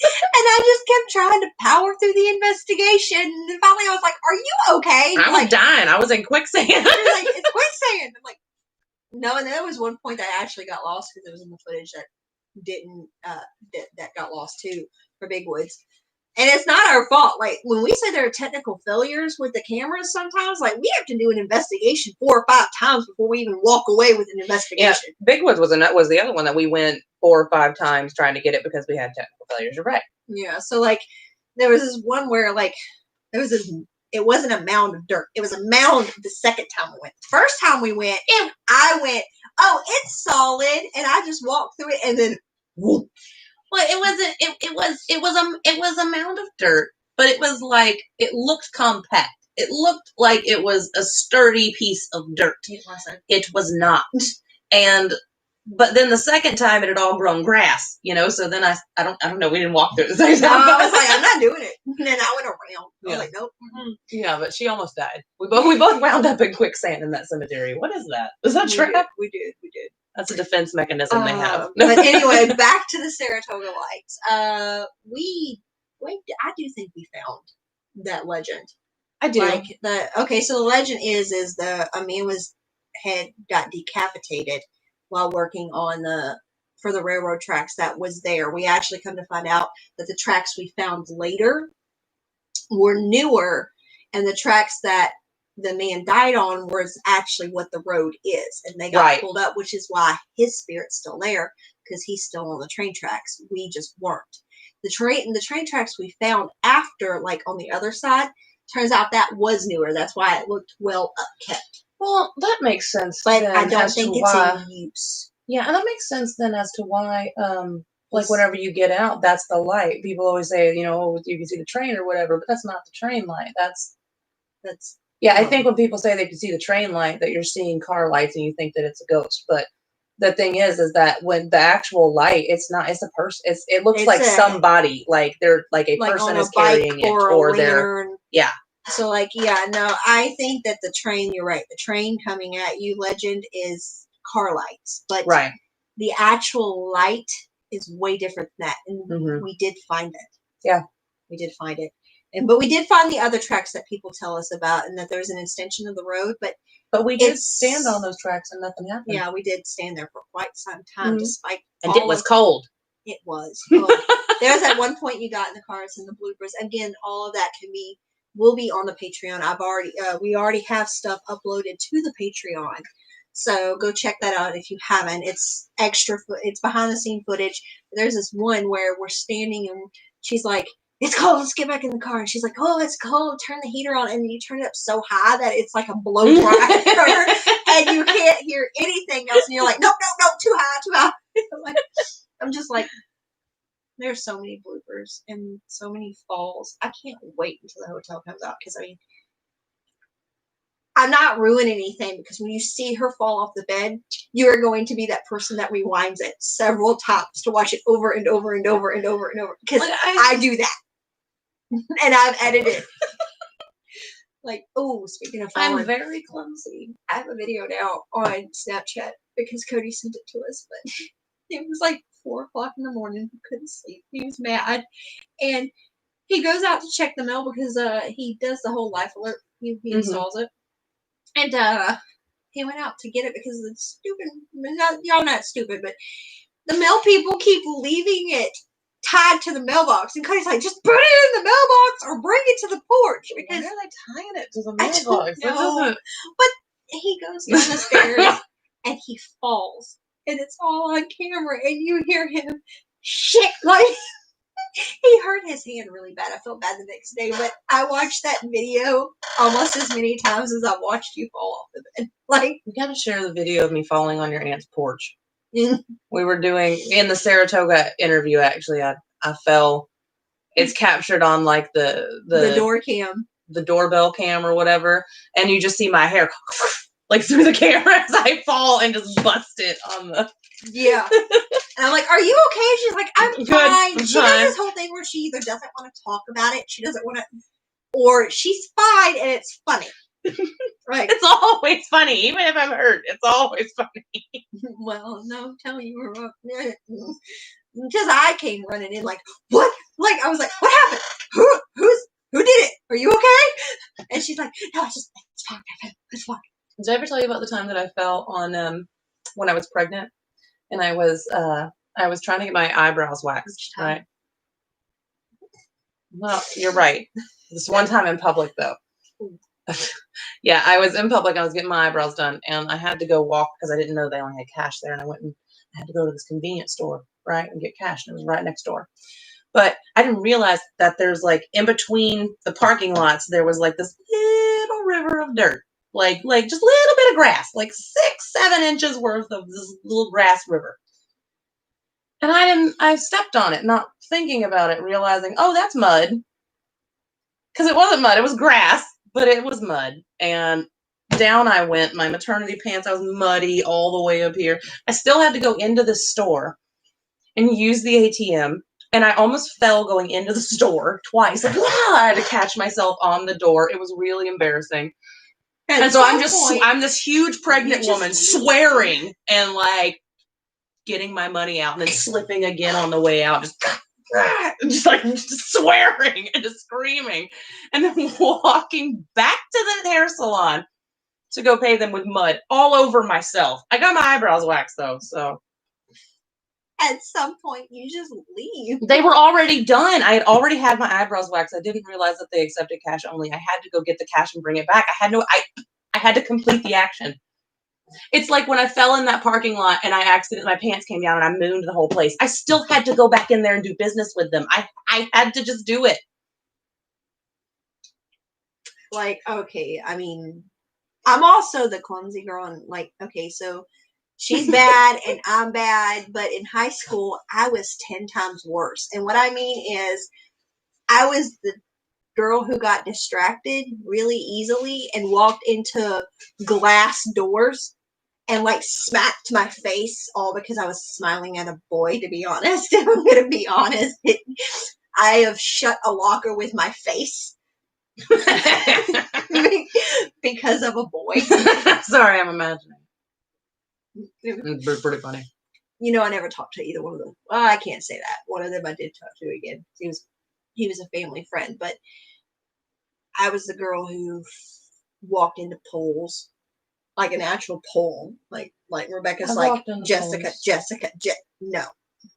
Speaker 1: And I just kept trying to power through the investigation. And finally I was like, are you okay?
Speaker 2: I was dying. I was in quicksand.
Speaker 1: She was like, it's quicksand. I'm like, no. And there was one point that I actually got lost because it was in the footage that didn't, that got lost too for Big Woods. And it's not our fault. Like, when we say there are technical failures with the cameras sometimes, like, we have to do an investigation 4 or 5 times before we even walk away with an investigation.
Speaker 2: Yeah, Big Woods was the other one that we went 4 or 5 times trying to get it because we had technical failures. You're right.
Speaker 1: Yeah, so, like, there was this one where, like, it wasn't a mound of dirt. It was a mound the second time we went. The first time we went, I went, oh, it's solid. And I just walked through it and then, whoop.
Speaker 2: Well, it wasn't. It was a mound of dirt, but it was like it looked compact. It looked like it was a sturdy piece of dirt.
Speaker 1: It wasn't.
Speaker 2: It was not. But then the second time it had all grown grass, So then I don't know. We didn't walk through it the second time.
Speaker 1: I was like, I'm not doing it. And then I went around. I was like, nope.
Speaker 2: Mm-hmm. Yeah, but she almost died. We both wound up in quicksand in that cemetery. What is that? Is that trap?
Speaker 1: We did.
Speaker 2: That's a defense mechanism they have.
Speaker 1: But anyway, back to the Saratoga lights. I do think we found that legend.
Speaker 2: I do.
Speaker 1: So the legend is a man got decapitated while working for the railroad tracks that was there. We actually come to find out that the tracks we found later were newer, and the tracks that the man died on was actually what the road is, and they got pulled up, which is why his spirit's still there, because he's still on the train tracks. We just weren't. The train tracks we found after, like on the other side, turns out that was newer. That's why it looked well upkept.
Speaker 2: Well, that makes sense.
Speaker 1: But I don't think it's in use.
Speaker 2: Yeah, and that makes sense then as to why, like whenever you get out, that's the light. People always say, you can see the train or whatever, but that's not the train light. That's. Yeah, I think when people say they can see the train light, that you're seeing car lights and you think that it's a ghost. But the thing is that when the actual light, it's a person. It looks like somebody, like they're like a person is carrying it, or they're
Speaker 1: So I think that the train. You're right. The train coming at you, legend, is car lights, but the actual light is way different than that, and we did find it.
Speaker 2: Yeah,
Speaker 1: we did find it. But we did find the other tracks that people tell us about, and that there's an extension of the road. But
Speaker 2: we did stand on those tracks and nothing happened.
Speaker 1: Yeah, we did stand there for quite some time, despite.
Speaker 2: And it was cold.
Speaker 1: It was. There's at one point you got in the cars and the bloopers. Again, all of that will be on the Patreon. We already have stuff uploaded to the Patreon, so go check that out if you haven't. It's extra. It's behind the scene footage. There's this one where we're standing and she's like, it's cold, let's get back in the car. And she's like, oh, it's cold, turn the heater on. And you turn it up so high that it's like a blow dryer. And you can't hear anything else. And you're like, no, too high. I'm just like, there's so many bloopers and so many falls. I can't wait until the hotel comes out. Because, I'm not ruining anything, because when you see her fall off the bed, you are going to be that person that rewinds it several times to watch it over and over and over and over and over. Because I do that. And I've edited. Speaking of falling,
Speaker 2: I'm very clumsy.
Speaker 1: I have a video now on Snapchat because Cody sent it to us, but it was like 4 o'clock in the morning. He couldn't sleep. He was mad. And he goes out to check the mail because he does the whole life alert. He installs it. And he went out to get it because the stupid, y'all not stupid, but the mail people keep leaving it tied to the mailbox, and Cody's like, just put it in the mailbox or bring it to the porch. Because
Speaker 2: why are they tying it to the mailbox?
Speaker 1: But he goes down the stairs and he falls, and it's all on camera, and you hear him shit like he hurt his hand really bad. I felt bad the next day, but I watched that video almost as many times as I watched you fall off the bed.
Speaker 2: You gotta share the video of me falling on your aunt's porch. We were doing in the Saratoga interview. Actually, I fell. It's captured on the
Speaker 1: door cam,
Speaker 2: the doorbell cam or whatever, and you just see my hair through the camera as I fall and just bust it on the.
Speaker 1: Yeah. And I'm like, are you okay? She's like, I'm fine. She does this whole thing where she either doesn't want to talk about it, she doesn't want to, or she's fine and it's funny. Right.
Speaker 2: It's always funny. Even if I'm hurt, it's always funny.
Speaker 1: Well, no, I'm telling you, we're wrong. Because I came running in like, what? Like, I was like, what happened? Who did it? Are you okay? And she's like, no, it's fine. It's fine.
Speaker 2: Did I ever tell you about the time that I fell on when I was pregnant and I was trying to get my eyebrows waxed, right? Well, you're right. This one time in public though. Yeah, I was in public. I was getting my eyebrows done, and I had to go walk because I didn't know they only had cash there. And I went and I had to go to this convenience store, right, and get cash, and it was right next door. But I didn't realize that there's like in between the parking lots, there was like this little river of dirt, like just a little bit of grass, like 6-7 inches worth of this little grass river. And I stepped on it, not thinking about it, realizing, oh, that's mud. Because it wasn't mud, it was grass, but it was mud. And down I went, my maternity pants, I was muddy all the way up here. I still had to go into the store and use the ATM. And I almost fell going into the store twice. Like, I had to catch myself on the door. It was really embarrassing. And so I'm this huge pregnant woman swearing and like getting my money out and then slipping again on the way out, just swearing and just screaming, and then walking back to the hair salon to go pay them with mud all over myself. I got my eyebrows waxed though, so
Speaker 1: at some point you just leave.
Speaker 2: They were already done. I had already had my eyebrows waxed. I didn't realize that they accepted cash only. I had to go get the cash and bring it back. I had to complete the action. It's like when I fell in that parking lot and my pants came down and I mooned the whole place. I still had to go back in there and do business with them. I had to just do it.
Speaker 1: Like, okay, I mean, I'm also the clumsy girl, and like, okay, so she's bad and I'm bad, but in high school, I was 10 times worse. And what I mean is, I was the girl who got distracted really easily and walked into glass doors and like smacked my face, all because I was smiling at a boy, to be honest. If I'm going to be honest, I have shut a locker with my face. Because of a boy.
Speaker 2: Sorry, I'm imagining. It's pretty funny.
Speaker 1: You know, I never talked to either one of them. Well, I can't say that. One of them I did talk to again. He was a family friend, but I was the girl who walked into poles, like an actual pole, like Rebecca's like Jessica, no,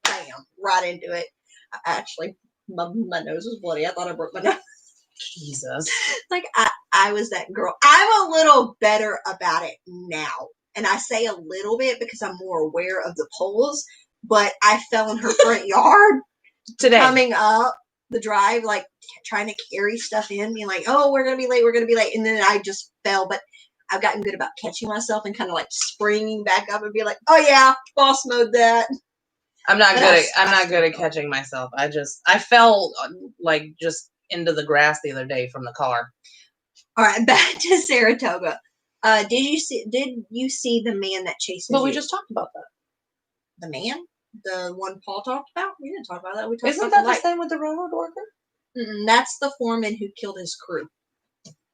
Speaker 1: bam, right into it. Actually, my nose was bloody. I thought I broke my nose.
Speaker 2: Jesus.
Speaker 1: Like, I was that girl. I'm a little better about it now. And I say a little bit because I'm more aware of the poles. But I fell in her front yard
Speaker 2: today.
Speaker 1: Coming up the drive, like, trying to carry stuff in, being like, oh, we're going to be late. And then I just fell. But I've gotten good about catching myself and kind of, like, springing back up and be like, oh, yeah, boss mode that.
Speaker 2: I'm not good at catching myself. I fell, like, just into the grass the other day from the car.
Speaker 1: All right, back to Saratoga. Did you see the man that chases you?
Speaker 2: But we just talked about that.
Speaker 1: The man? The one Paul talked about? We didn't talk about that. We talked
Speaker 2: Isn't
Speaker 1: about
Speaker 2: that the same with the railroad worker?
Speaker 1: That's the foreman who killed his crew.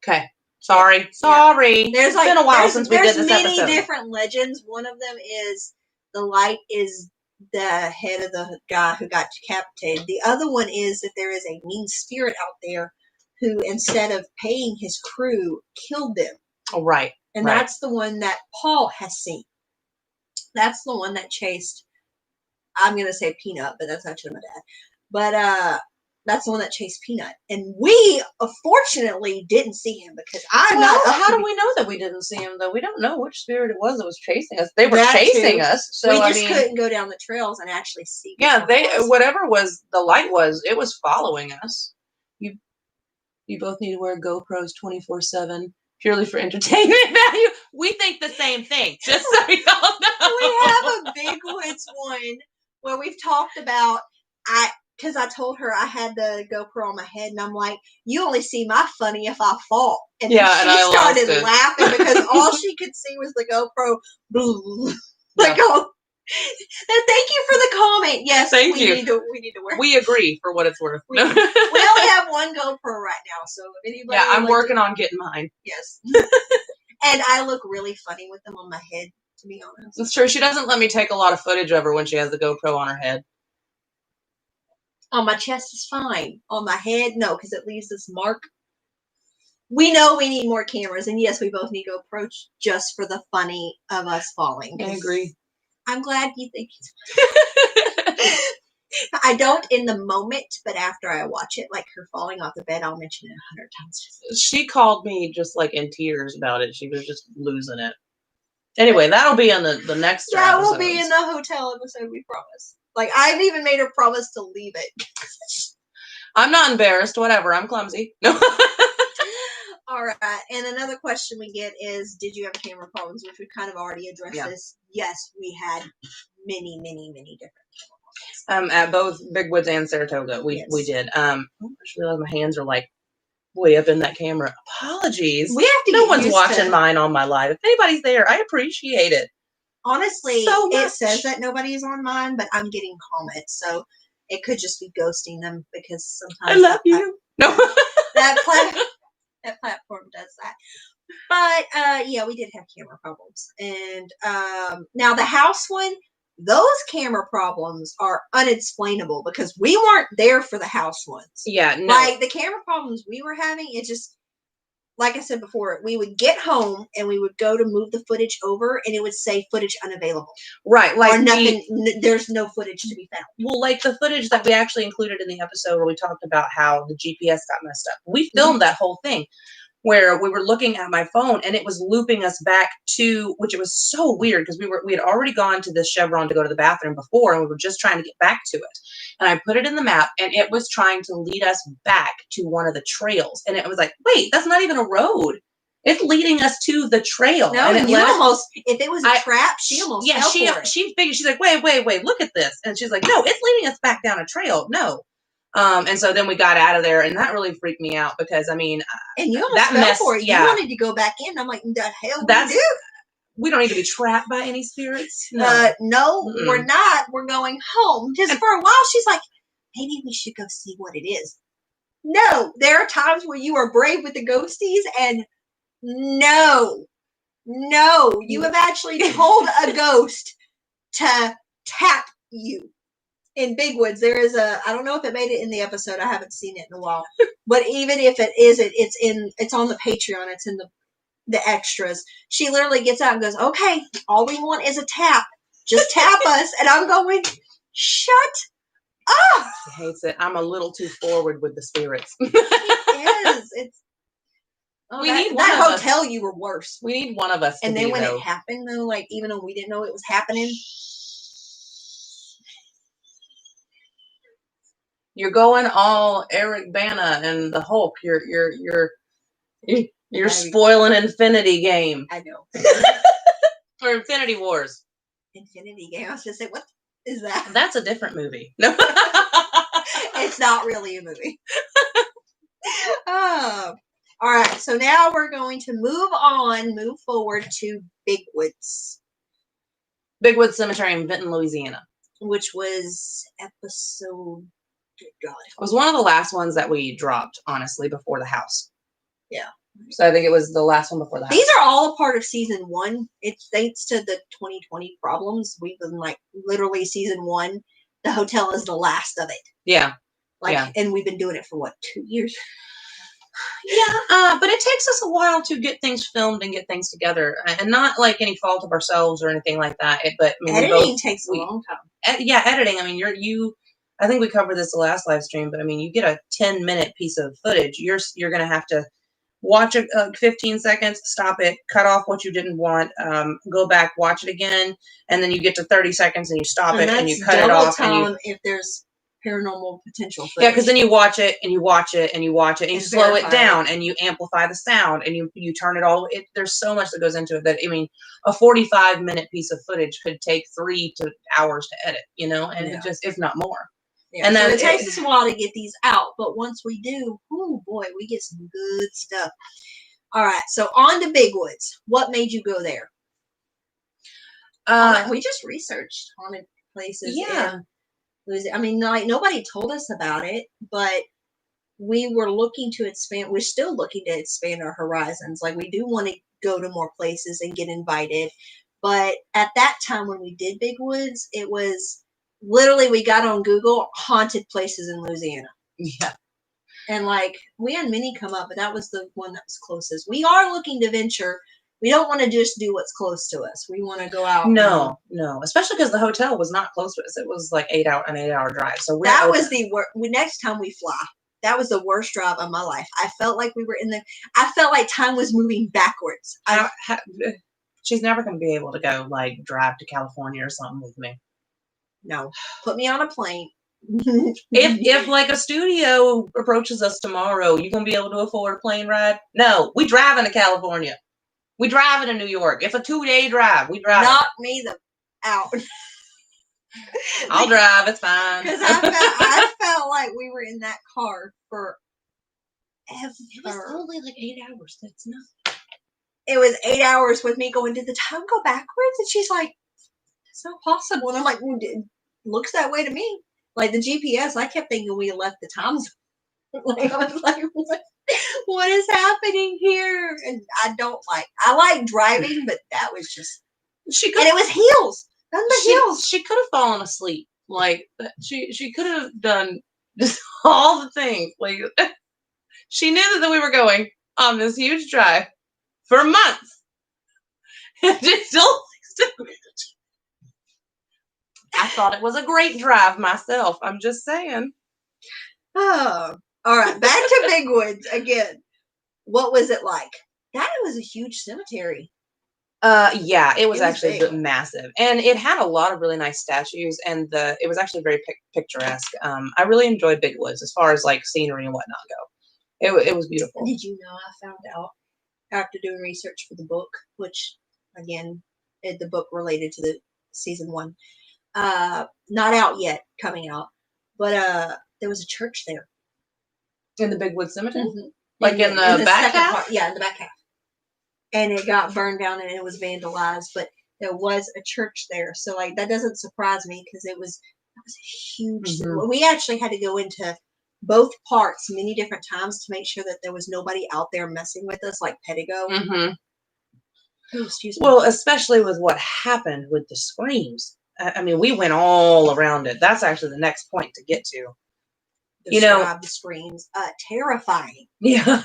Speaker 2: Okay. Sorry.
Speaker 1: Yeah.
Speaker 2: It's been a while since we did this episode.
Speaker 1: There's many different legends. One of them is the light is the head of the guy who got decapitated. The other one is that there is a mean spirit out there who, instead of paying his crew, killed them.
Speaker 2: Oh, right.
Speaker 1: And that's the one that Paul has seen. That's the one that chased, I'm going to say Peanut, but that's actually my dad. But that's the one that chased Peanut. And we, fortunately, didn't see him because
Speaker 2: how do we know that we didn't see him, though? We don't know which spirit it was that was chasing us. They were chasing us. So,
Speaker 1: we just couldn't go down the trails and actually see.
Speaker 2: Yeah, whatever was the light was, it was following us. You both need to wear GoPros 24/7 purely for entertainment value. We think the same thing, just so y'all know.
Speaker 1: We have a Big Woods one where we've talked about, because I told her I had the GoPro on my head, and I'm like, you only see my funny if I fall. And she started laughing because all she could see was the GoPro. Boom. Like, oh. Thank you for the comment. Yes, we need to wear.
Speaker 2: We agree for what it's worth.
Speaker 1: We only have one GoPro right now, so if anybody.
Speaker 2: Yeah, I'm working on getting mine.
Speaker 1: Yes, and I look really funny with them on my head, to be honest.
Speaker 2: It's true. She doesn't let me take a lot of footage of her when she has the GoPro on her head.
Speaker 1: On my chest is fine. On my head, no, because it leaves this mark. We know we need more cameras, and yes, we both need to approach just for the funny of us falling.
Speaker 2: I agree.
Speaker 1: I'm glad you think I don't in the moment, but after I watch it, like her falling off the bed, I'll mention it 100 times.
Speaker 2: She called me just like in tears about it. She was just losing it. Anyway, that'll be on the next.
Speaker 1: That will be in the hotel episode, we promise. Like, I've even made her promise to leave it.
Speaker 2: I'm not embarrassed. Whatever. I'm clumsy. No.
Speaker 1: All right. And another question we get is, did you have camera problems? Which we kind of already addressed this. Yes, we had many, many, many different camera problems.
Speaker 2: At both Big Woods and Saratoga, we did. I just realized my hands are like way up in that camera. Apologies.
Speaker 1: We have to.
Speaker 2: No one's watching mine on my live. If anybody's there, I appreciate it.
Speaker 1: Honestly, it says that nobody's on mine, but I'm getting comments, so it could just be ghosting them because sometimes
Speaker 2: I love you. No,
Speaker 1: that platform does that. But yeah, we did have camera problems, and now the house one, those camera problems are unexplainable because we weren't there for the house ones.
Speaker 2: Yeah, no.
Speaker 1: Like the camera problems we were having, it just. Like I said before, we would get home and we would go to move the footage over, and it would say footage unavailable.
Speaker 2: Right, like
Speaker 1: or nothing. There's no footage to be found.
Speaker 2: Well, like the footage that we actually included in the episode where we talked about how the GPS got messed up. We filmed that whole thing where we were looking at my phone and it was looping us back to, which it was so weird because we had already gone to the Chevron to go to the bathroom before, and we were just trying to get back to it. And I put it in the map, and it was trying to lead us back to one of the trails. And it was like, wait, that's not even a road. It's leading us to the trail.
Speaker 1: No, and you almost, if it was a trap, she almost fell for it.
Speaker 2: She figured, she's like, wait, look at this. And she's like, no, it's leading us back down a trail. No. And so then we got out of there, and that really freaked me out because, I mean,
Speaker 1: and you almost fell for it. You wanted to go back in. I'm like, the hell we do?
Speaker 2: We don't need to be trapped by any spirits. No,
Speaker 1: no, we're not. We're going home. Just for a while, she's like, maybe we should go see what it is. No, there are times where you are brave with the ghosties, and no, you have actually told a ghost to tap you. In Big Woods, there is I don't know if it made it in the episode. I haven't seen it in a while. But even if it isn't, it's on the Patreon. It's in the extras. She literally gets out and goes, okay, all we want is a tap. Just tap us. And I'm going, shut up.
Speaker 2: She hates it. I'm a little too forward with the spirits.
Speaker 1: She is. It's. Oh, that hotel, you were worse.
Speaker 2: We need one of us to
Speaker 1: And then when it happened, though, like, even though we didn't know it was happening.
Speaker 2: You're going all Eric Bana and the Hulk. You're spoiling Infinity Game.
Speaker 1: I know.
Speaker 2: Or Infinity Wars.
Speaker 1: Infinity Game. I was just saying, what is that?
Speaker 2: That's a different movie. No.
Speaker 1: It's not really a movie. All right. So now we're going to move forward to Big Woods.
Speaker 2: Big Woods Cemetery in Benton, Louisiana.
Speaker 1: Which was episode... God.
Speaker 2: It was one of the last ones that we dropped, honestly, before the house.
Speaker 1: Yeah.
Speaker 2: So I think it was the last one before the house.
Speaker 1: These are all a part of season 1. It's thanks to the 2020 problems. We've been like literally season 1. The hotel is the last of it.
Speaker 2: Yeah.
Speaker 1: And we've been doing it for what, 2 years?
Speaker 2: Yeah, but it takes us a while to get things filmed and get things together, and not like any fault of ourselves or anything like that. But I mean,
Speaker 1: editing takes a long time.
Speaker 2: Editing. I mean, I think we covered this the last live stream, but I mean, you get a 10-minute piece of footage. You're going to have to watch it 15 seconds, stop it, cut off what you didn't want, go back, watch it again, and then you get to 30 seconds and you stop it and you cut it off.
Speaker 1: And if there's paranormal potential footage.
Speaker 2: Yeah, because then you watch it and you watch it and you watch it and you slow it down and you amplify the sound and you turn it all. There's so much that goes into it that, I mean, a 45-minute piece of footage could take 3 hours to edit, and it just, if not more.
Speaker 1: Yeah, and then so it takes us a while to get these out, but once we do, oh boy, we get some good stuff. All right, so on to Big Woods. What made you go there? We just researched haunted places.
Speaker 2: Yeah.
Speaker 1: I mean, like, nobody told us about it, but we were looking to expand. We're still looking to expand our horizons. Like, we do want to go to more places and get invited. But at that time when we did Big Woods, it was literally we got on Google haunted places in Louisiana.
Speaker 2: Yeah.
Speaker 1: And like we had many come up, but that was the one that was closest. We are looking to venture. We don't want to just do what's close to us. We want to go out.
Speaker 2: No, especially because the hotel was not close to us. It was like an 8-hour drive. So
Speaker 1: that was the worst. Next time we fly, that was the worst drive of my life. I felt like we were I felt like time was moving backwards.
Speaker 2: She's never going to be able to go like drive to California or something with me.
Speaker 1: No, put me on a plane.
Speaker 2: if like a studio approaches us tomorrow, you gonna be able to afford a plane ride? No, we driving to California. We driving to New York. It's a 2-day drive. We drive.
Speaker 1: Knock me out.
Speaker 2: I'll drive. It's fine.
Speaker 1: Because I felt like we were in that car forever.
Speaker 2: It was only like 8 hours. That's nothing.
Speaker 1: It was 8 hours with me going, did the time go backwards? And she's like, it's not possible. And I'm like, well, it looks that way to me. Like the GPS, I kept thinking we left the time zone. Like, I was like, what is happening here? And I like driving, but that was just, and it was heels.
Speaker 2: She could have fallen asleep. Like she could have done just all the things. Like she knew that we were going on this huge drive for months. And she still I thought it was a great drive myself. I'm just saying.
Speaker 1: Oh, all right. Back to Big Woods again. What was it like? That was a huge cemetery.
Speaker 2: Yeah, it was actually
Speaker 1: big.
Speaker 2: massive, and it had a lot of really nice statues, and it was actually very picturesque. I really enjoyed Big Woods as far as like scenery and whatnot go. It was beautiful.
Speaker 1: Did you know I found out after doing research for the book, which again, the book related to the season 1, not out yet, coming out, but there was a church there
Speaker 2: in the Big Woods Cemetery,
Speaker 1: like
Speaker 2: in the back half.
Speaker 1: Part, yeah, in the back half. And it got burned down and it was vandalized, but there was a church there. So like that doesn't surprise me because that was a huge. We actually had to go into both parts many different times to make sure that there was nobody out there messing with us, like Pedigo. Oh, excuse me.
Speaker 2: Well, especially with what happened with the screams. I mean, we went all around it. That's actually the next point to get to.
Speaker 1: Describe the screams. Terrifying.
Speaker 2: Yeah.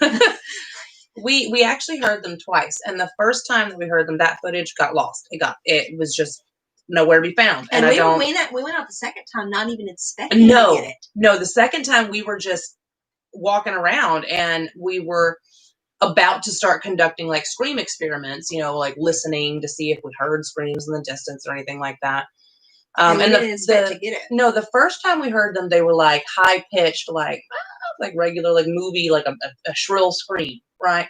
Speaker 2: We actually heard them twice, and the first time that we heard them, that footage got lost. It was just nowhere to be found.
Speaker 1: And we went out the second time, not even expecting to get it.
Speaker 2: No, the second time we were just walking around, and we were about to start conducting like scream experiments. Like listening to see if we heard screams in the distance or anything like that.
Speaker 1: And we didn't expect to get it.
Speaker 2: No, the first time we heard them, they were like high pitched, like regular, like movie, like a shrill scream, right?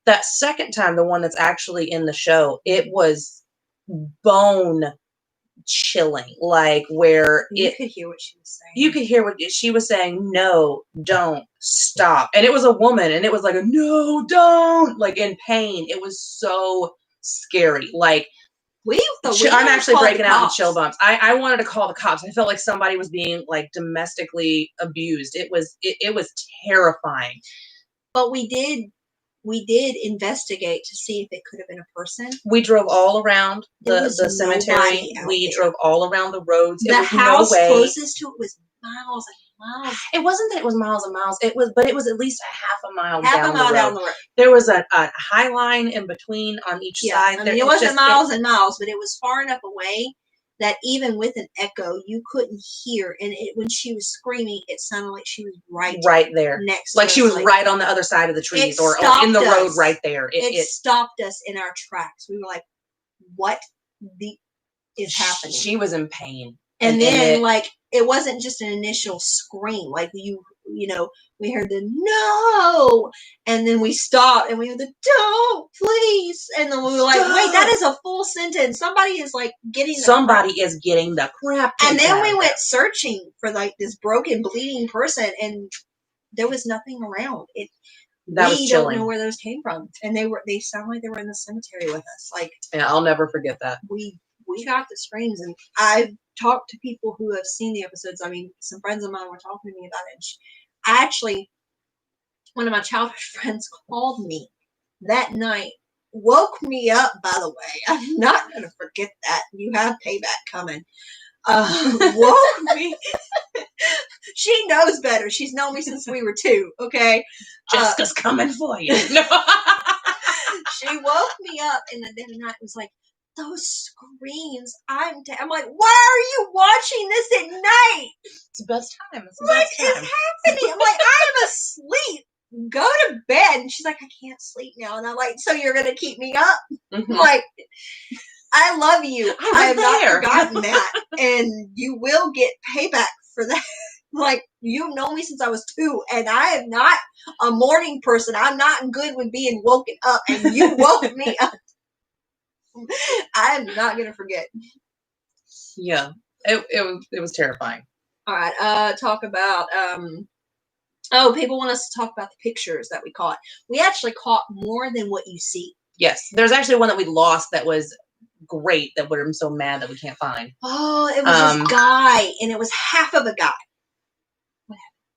Speaker 2: That second time, the one that's actually in the show, it was bone chilling, like where
Speaker 1: you could hear what she was saying.
Speaker 2: You could hear what she was saying. No, don't stop. And it was a woman, and it was like a no, don't, like in pain. It was so scary. Like. I'm actually breaking out in chill bumps. I wanted to call the cops. I felt like somebody was being like domestically abused. It was terrifying.
Speaker 1: But we did investigate to see if it could have been a person.
Speaker 2: We drove all around the cemetery. We drove all around the roads.
Speaker 1: The house closest to it was miles and miles.
Speaker 2: It wasn't that it was miles and miles. But it was at least a half a mile
Speaker 1: down the road.
Speaker 2: There was a high line in between on each side.
Speaker 1: I mean, it wasn't miles and miles, but it was far enough away that even with an echo, you couldn't hear. And when she was screaming, it sounded like she was right there next.
Speaker 2: Like she was right on the other side of the trees or in the road right there.
Speaker 1: It stopped us in our tracks. We were like, "What is happening?"
Speaker 2: She was in pain.
Speaker 1: And then, like, it wasn't just an initial scream. Like, we heard the no, and then we stopped, and we heard the don't, please. And then we were like, wait, that is a full sentence. Somebody is, like, getting
Speaker 2: the crap.
Speaker 1: And then we went searching for, like, this broken, bleeding person, and there was nothing around. We don't know where those came from. And they sound like they were in the cemetery with us. Like,
Speaker 2: yeah, I'll never forget that.
Speaker 1: We got the screams, and I've talked to people who have seen the episodes. I mean, some friends of mine were talking to me about it. One of my childhood friends called me that night, woke me up, by the way. I'm not going to forget that. You have payback coming. woke me. She knows better. She's known me since we were 2. Okay,
Speaker 2: Jessica's coming for you. No.
Speaker 1: She woke me up in the dead of night. Was like, those screams. I'm like, why are you watching this at night?
Speaker 2: It's the best time. It's the
Speaker 1: What
Speaker 2: best time.
Speaker 1: is happening? I'm like, I am asleep. Go to bed. And she's like, I can't sleep now. And I'm like, so you're gonna keep me up?
Speaker 2: Mm-hmm.
Speaker 1: I'm like, I love you. I have not forgotten that, and you will get payback for that. Like, you've known me since I was 2, and I am not a morning person. I'm not good with being woken up, and you woke me up. I am not gonna forget.
Speaker 2: Yeah, it was terrifying.
Speaker 1: All right, talk about oh, people want us to talk about the pictures that we caught. We actually caught more than what you see.
Speaker 2: Yes, there's actually one that we lost that was great, that I'm so mad that we can't find.
Speaker 1: Oh, it was this guy, and it was half of a guy.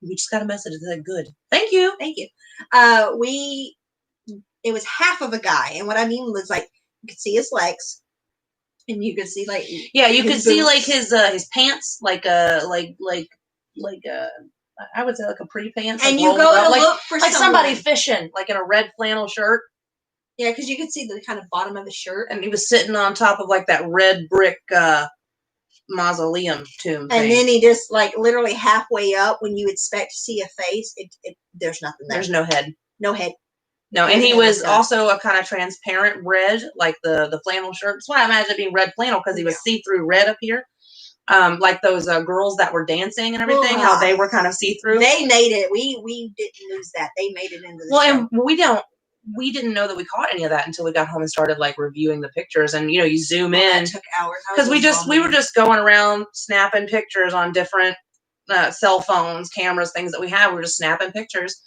Speaker 2: We just got a message that said good. Thank you.
Speaker 1: Thank you. It was half of a guy, and what I mean was, like, you could see his legs, and you could see, like,
Speaker 2: yeah, you could see like his pants, like I would say like a pre-pants,
Speaker 1: and
Speaker 2: like
Speaker 1: you go to
Speaker 2: like,
Speaker 1: look for
Speaker 2: like somebody fishing, like in a red flannel shirt.
Speaker 1: Yeah, because you could see the kind of bottom of his shirt,
Speaker 2: and he was sitting on top of like that red brick mausoleum tomb thing.
Speaker 1: And then he just, like, literally halfway up, when you expect to see a face, there's nothing there.
Speaker 2: There's no head.
Speaker 1: No head.
Speaker 2: No, and he was also a kind of transparent red, like the flannel shirt. That's why I imagine it being red flannel, because he was see-through red up here. Like those girls that were dancing and everything, how they were kind of see-through.
Speaker 1: They made it. We didn't lose that. They made it into the show.
Speaker 2: And we didn't know that we caught any of that until we got home and started like reviewing the pictures. And you know, you zoom in.
Speaker 1: That took hours.
Speaker 2: Because we were just going around snapping pictures on different cell phones, cameras, things that we had. We were just snapping pictures.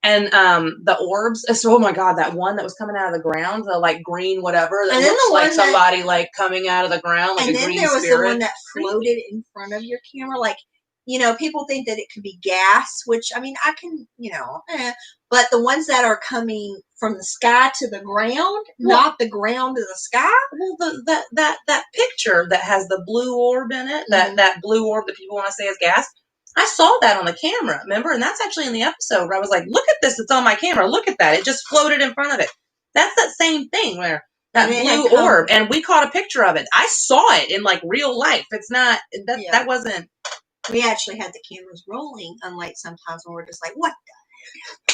Speaker 2: And the orbs, so oh my god, that one that was coming out of the ground, the like green whatever, that looks like somebody like coming out of the ground, like a green spirit. And then there was the one that floated in front of your camera, like, you know, people think that it could be gas, which, I mean, I can, you know, but the ones that are coming from the sky to the ground, not the ground to the sky. Well, that picture that has the blue orb in it, that blue orb that people want to say is gas, I saw that on the camera, remember? And that's actually in the episode where I was like, look at this, it's on my camera, look at that, it just floated in front of it. That's that same thing where that blue orb, and we caught a picture of it. I saw it in like real life. It's not, that wasn't.
Speaker 1: We actually had the cameras rolling, unlike sometimes when we're just like, what the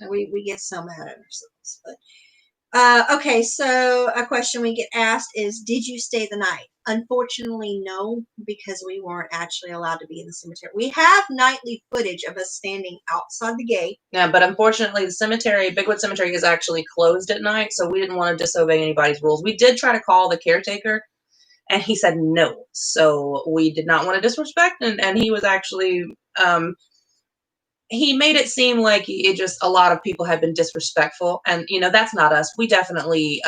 Speaker 1: heck? We get so mad at ourselves. But okay, so a question we get asked is, did you stay the night? Unfortunately, no, because we weren't actually allowed to be in the cemetery. We have nightly footage of us standing outside the gate.
Speaker 2: Yeah, but unfortunately, the cemetery, Bigwood Cemetery, is actually closed at night, so we didn't want to disobey anybody's rules. We did try to call the caretaker, and he said no. So we did not want to disrespect, and he was actually, he made it seem like a lot of people had been disrespectful, and, you know, that's not us. We definitely,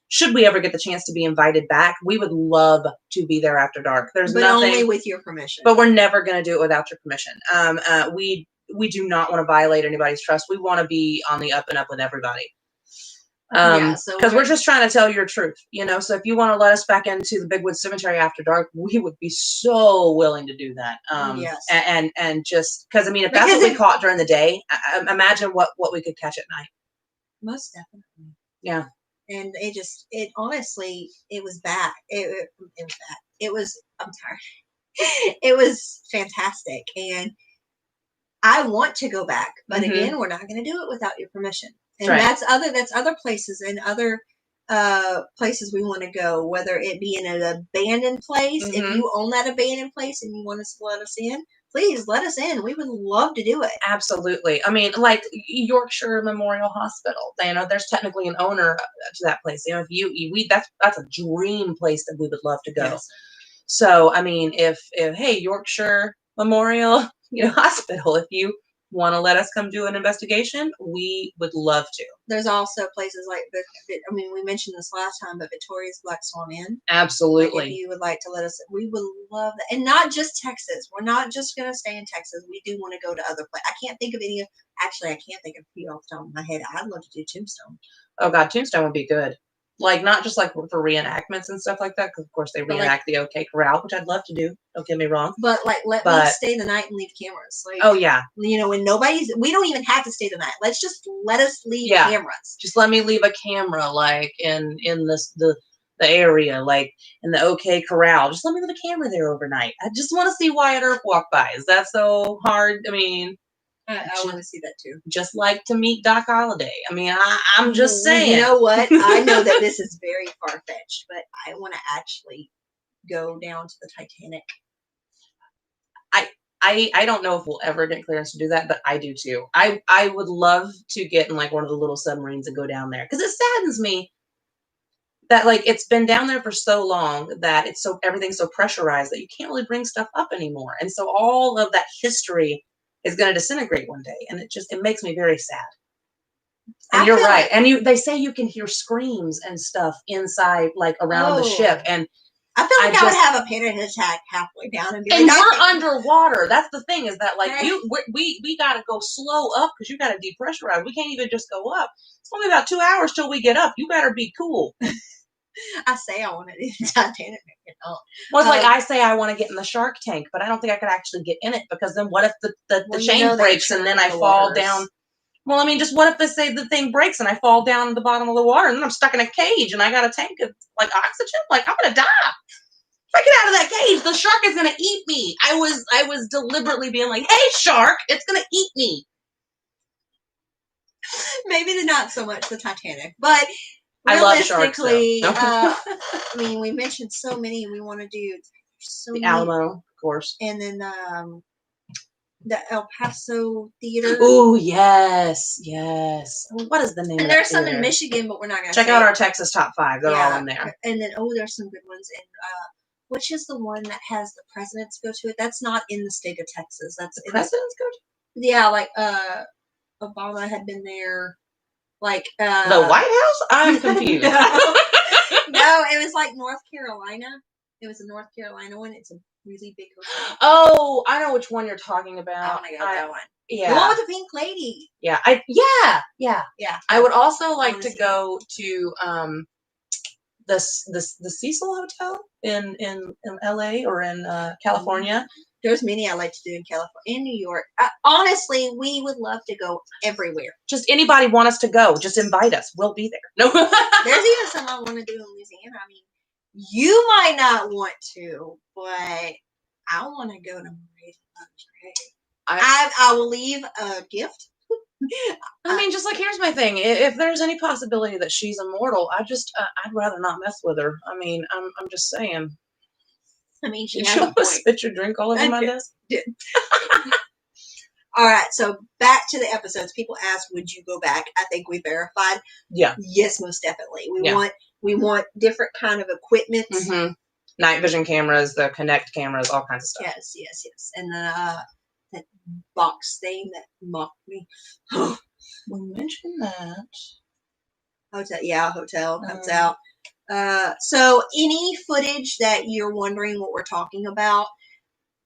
Speaker 2: should we ever get the chance to be invited back, we would love to be there after dark. But
Speaker 1: only with your permission.
Speaker 2: But we're never going to do it without your permission. We do not want to violate anybody's trust. We want to be on the up and up with everybody. Because we're just trying to tell your truth, you know. So if you want to let us back into the Bigwood Cemetery after dark, we would be so willing to do that.
Speaker 1: Yes.
Speaker 2: And just because, I mean, if that's what we caught during the day, imagine what we could catch at night.
Speaker 1: Most definitely.
Speaker 2: Yeah.
Speaker 1: And it honestly, it was bad. It was bad. It was, I'm tired. It was fantastic. And I want to go back, but again, we're not going to do it without your permission. And that's other places and other places we want to go, whether it be in an abandoned place. If you own that abandoned place and you want us to let us in, please let us in. We would love to do it.
Speaker 2: Absolutely. I mean, like Yorkshire Memorial Hospital, you know, there's technically an owner to that place. You know, that's a dream place that we would love to go. Yes. So, I mean, if hey, Yorkshire Memorial, you know, Hospital, if you want to let us come do an investigation, we would love to.
Speaker 1: There's also places like, I mean, we mentioned this last time, but Victoria's Black Swan Inn.
Speaker 2: Absolutely.
Speaker 1: Like, if you would like to let us, we would love that. And not just Texas. We're not just going to stay in Texas. We do want to go to other places. I can't think of actually, I can't think of a few off the top of my head. I'd love to do Tombstone.
Speaker 2: Oh, God, Tombstone would be good. Like, not just like for reenactments and stuff like that, because of course they reenact the OK Corral, which I'd love to do. Don't get me wrong.
Speaker 1: But like, let me stay the night and leave cameras. Like,
Speaker 2: oh yeah,
Speaker 1: you know, when nobody's, we don't even have to stay the night. Let's just let us leave cameras.
Speaker 2: Just let me leave a camera, like in the area, like in the OK Corral. Just let me leave a camera there overnight. I just want to see Wyatt Earp walk by. Is that so hard? I mean,
Speaker 1: I want to see that too.
Speaker 2: Just like to meet Doc Holliday. I mean, I'm just saying.
Speaker 1: You know what? I know that this is very far-fetched, but I want to actually go down to the Titanic.
Speaker 2: I don't know if we'll ever get clearance to do that, but I do too. I would love to get in like one of the little submarines and go down there, because it saddens me that like it's been down there for so long that everything's so pressurized that you can't really bring stuff up anymore, and so all of that history is going to disintegrate one day, and it makes me very sad. And you're right. And they say you can hear screams and stuff inside, like around the ship. And
Speaker 1: I feel like I would have a panic attack halfway down and be like,
Speaker 2: and we're underwater. That's the thing, is that like we got to go slow up, because you got to depressurize. We can't even just go up. It's only about 2 hours till we get up. You better be cool.
Speaker 1: I say I want to do the Titanic.
Speaker 2: Well, it's like I say I want to get in the shark tank, but I don't think I could actually get in it, because then what if the chain breaks and then I fall down? Well, I mean, just what if they say the thing breaks and I fall down to the bottom of the water, and then I'm stuck in a cage and I got a tank of like oxygen? Like, I'm gonna die. If I get out of that cage, the shark is gonna eat me. I was deliberately being like, "Hey, shark, it's gonna eat me."
Speaker 1: Maybe not so much the Titanic, but
Speaker 2: I love sharks.
Speaker 1: I mean, we mentioned so many we want to do.
Speaker 2: The Alamo, of course,
Speaker 1: and then the El Paso Theater.
Speaker 2: Oh yes. What is the name?
Speaker 1: And there's some in Michigan, but we're not gonna
Speaker 2: check out our Texas top 5. They're all in there.
Speaker 1: And then there's some good ones in which is the one that has the presidents go to it? That's not in the state of Texas. That's
Speaker 2: the presidents go to.
Speaker 1: Yeah, like Obama had been there. Like
Speaker 2: the White House? I'm confused.
Speaker 1: No, it was like North Carolina. It was a North Carolina one. It's a really big hotel.
Speaker 2: Oh, I know which one you're talking about.
Speaker 1: I want to go to that one.
Speaker 2: Yeah.
Speaker 1: The one with the pink lady.
Speaker 2: Yeah. I would also like to go to the Cecil Hotel in LA or in California.
Speaker 1: There's many I like to do in California, in New York. Honestly, we would love to go everywhere.
Speaker 2: Just anybody want us to go, just invite us. We'll be there. No.
Speaker 1: There's even some I want to do in Louisiana. I mean, you might not want to, but I want to go to Marie's Lingerie. I will leave a gift.
Speaker 2: I mean, just like, here's my thing. If there's any possibility that she's immortal, I'd rather not mess with her. I mean, I'm just saying.
Speaker 1: I mean, she
Speaker 2: has a point. Spit your drink all over my desk?
Speaker 1: All right, so back to the episodes. People ask, would you go back? I think we verified.
Speaker 2: Yeah.
Speaker 1: Yes, most definitely. We want different kind of equipment.
Speaker 2: Mm-hmm. Night vision cameras, the Kinect cameras, all kinds of stuff.
Speaker 1: Yes. And then that box thing that mocked me.
Speaker 2: We mentioned that.
Speaker 1: Hotel comes out. So any footage that you're wondering what we're talking about,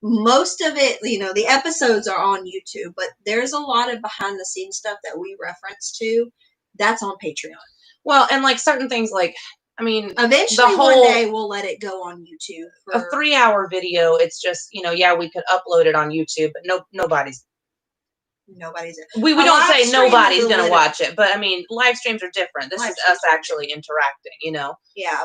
Speaker 1: most of it, the episodes are on YouTube, but there's a lot of behind the scenes stuff that we reference to. That's on Patreon.
Speaker 2: Well, and like certain things, like, I mean,
Speaker 1: eventually one day we'll let it go on YouTube.
Speaker 2: A 3-hour video, it's just, we could upload it on YouTube, but nobody's. We don't say nobody's going to watch it, but I mean, live streams are different. This is us actually interacting,
Speaker 1: Yeah,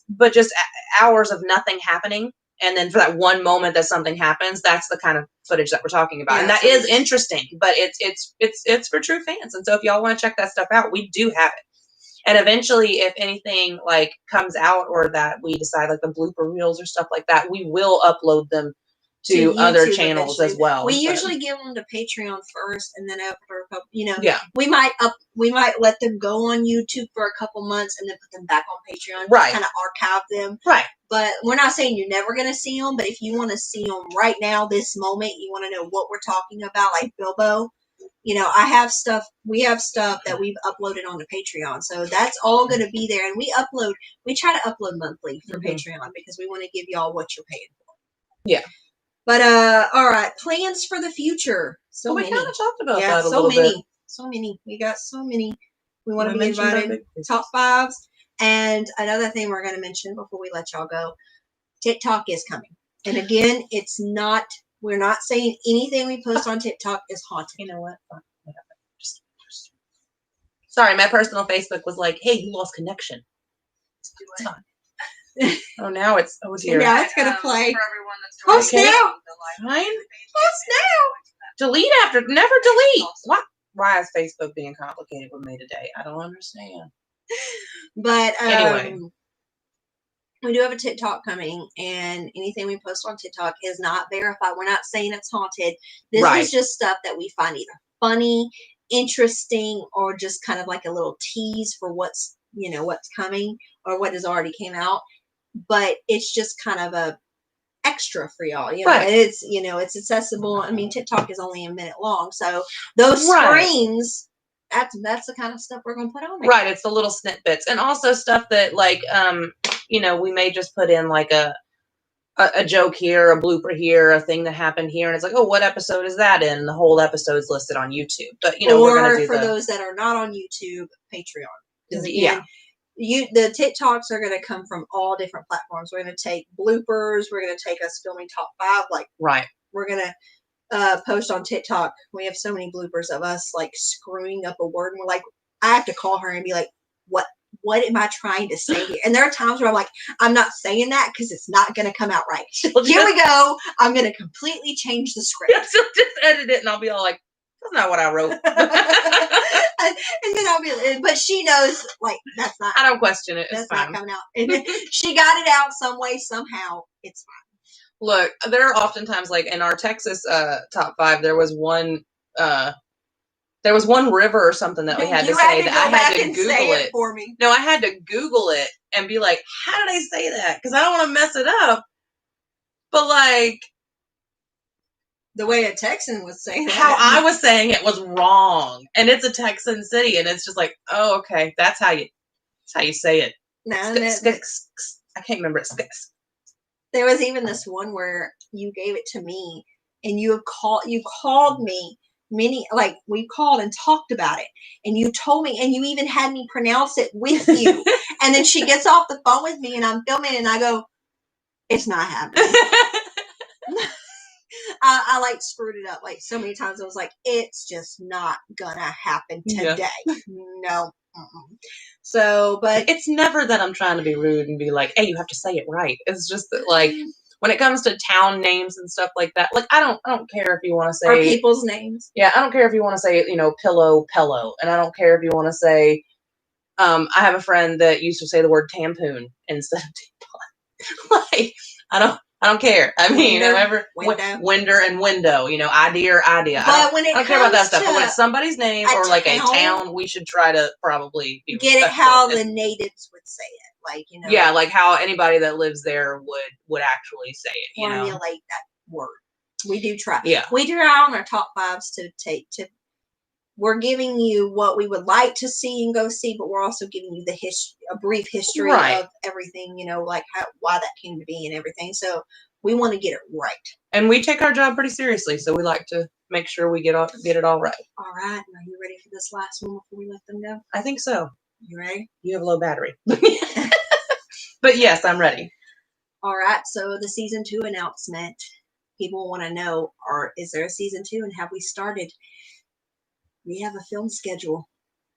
Speaker 1: but
Speaker 2: just hours of nothing happening. And then for that one moment that something happens, that's the kind of footage that we're talking about. And that is interesting, but it's for true fans. And so if y'all want to check that stuff out, we do have it. And eventually, if anything like comes out, or that we decide like the blooper reels or stuff like that, we will upload them to other channels as well.
Speaker 1: We usually give them to Patreon first, and then after a couple, we might let them go on YouTube for a couple months and then put them back on Patreon.
Speaker 2: Right.
Speaker 1: Kind of archive them.
Speaker 2: Right.
Speaker 1: But we're not saying you're never going to see them. But if you want to see them right now, this moment, you want to know what we're talking about, like Bilbo. We have stuff that we've uploaded onto Patreon. So that's all going to be there. And we try to upload monthly for Patreon, because we want to give y'all what you're paying for.
Speaker 2: Yeah.
Speaker 1: But, all right. Plans for the future.
Speaker 2: We kind of talked about that a little bit.
Speaker 1: So many. We got so many. We want to be invited. Top 5s. And another thing we're going to mention before we let y'all go, TikTok is coming. And again, we're not saying anything we post on TikTok is haunted.
Speaker 2: You know what? Sorry, my personal Facebook was like, hey, you lost connection. Oh, now it's, oh dear.
Speaker 1: Now it's going to play.
Speaker 2: For everyone that's
Speaker 1: Post now.
Speaker 2: Fine.
Speaker 1: Post now.
Speaker 2: Delete after, never delete. What? Why is Facebook being complicated with me today? I don't understand.
Speaker 1: But
Speaker 2: anyway,
Speaker 1: we do have a TikTok coming, and anything we post on TikTok is not verified. We're not saying it's haunted. This is just stuff that we find either funny, interesting, or just kind of like a little tease for what's coming or what has already came out. But it's just kind of a extra for y'all. It's accessible. I mean, TikTok is only a minute long, so those screens. That's the kind of stuff we're going to put on there.
Speaker 2: Right. It's the little snippets, and also stuff that like we may just put in like a joke here, a blooper here, a thing that happened here, and it's like, oh, what episode is that in? The whole episode's listed on YouTube. But we're going to do
Speaker 1: for those that are not on YouTube, Patreon. Because again,
Speaker 2: yeah.
Speaker 1: The TikToks are going to come from all different platforms. We're going to take bloopers. We're going to take us filming top 5.
Speaker 2: Right.
Speaker 1: We're going to post on TikTok. We have so many bloopers of us like screwing up a word. And we're like, I have to call her and be like, what am I trying to say here? And there are times where I'm like, I'm not saying that because it's not going to come out right. Here we go. I'm going to completely change the script.
Speaker 2: She'll just edit it and I'll be all like, that's not what I wrote.
Speaker 1: and then I'll be, but she knows, like, that's not.
Speaker 2: I don't question it.
Speaker 1: That's not coming out. And she got it out some way, somehow. It's fine.
Speaker 2: Look, there are oftentimes, like in our Texas top 5, there was one river or something that we had to say that I had to Google it
Speaker 1: for me.
Speaker 2: No, I had to Google it and be like, how did I say that? Because I don't want to mess it up. But like,
Speaker 1: the way a Texan was saying it.
Speaker 2: How I was saying it was wrong. And it's a Texan city, and it's just like, oh, okay, that's how you say it.
Speaker 1: No,
Speaker 2: I can't remember it.
Speaker 1: There was even this one where you gave it to me, and you called me we called and talked about it, and you told me, and you even had me pronounce it with you. And then she gets off the phone with me, and I'm filming, and I go, it's not happening. I like screwed it up like so many times. I was like, it's just not gonna happen today. Yeah. No. So, but
Speaker 2: it's never that I'm trying to be rude and be like, hey, you have to say it right. It's just that, like, when it comes to town names and stuff like that, like, I don't care if you want to say,
Speaker 1: or people's names.
Speaker 2: Yeah, I don't care if you want to say, pillow, and I don't care if you want to say, I have a friend that used to say the word tampoon instead of tampon. Like, I don't care. I mean, window and window, idea.
Speaker 1: But
Speaker 2: I don't care about that stuff. But when it's somebody's name or like a town, we should try to probably
Speaker 1: get it how the natives would say it. Like,
Speaker 2: Yeah, like how anybody that lives there would actually say it.
Speaker 1: Formulate that word. We do try.
Speaker 2: Yeah.
Speaker 1: We do try on our top 5s to we're giving you what we would like to see and go see, but we're also giving you a brief history of everything, like why that came to be and everything. So we want to get it right.
Speaker 2: And we take our job pretty seriously, so we like to make sure we get it all right.
Speaker 1: All right. Are you ready for this last one before we let them go?
Speaker 2: I think so.
Speaker 1: You ready?
Speaker 2: You have low battery. But yes, I'm ready.
Speaker 1: All right. So the season 2 announcement. People want to know, is there a season 2 and have we started? We have a film schedule.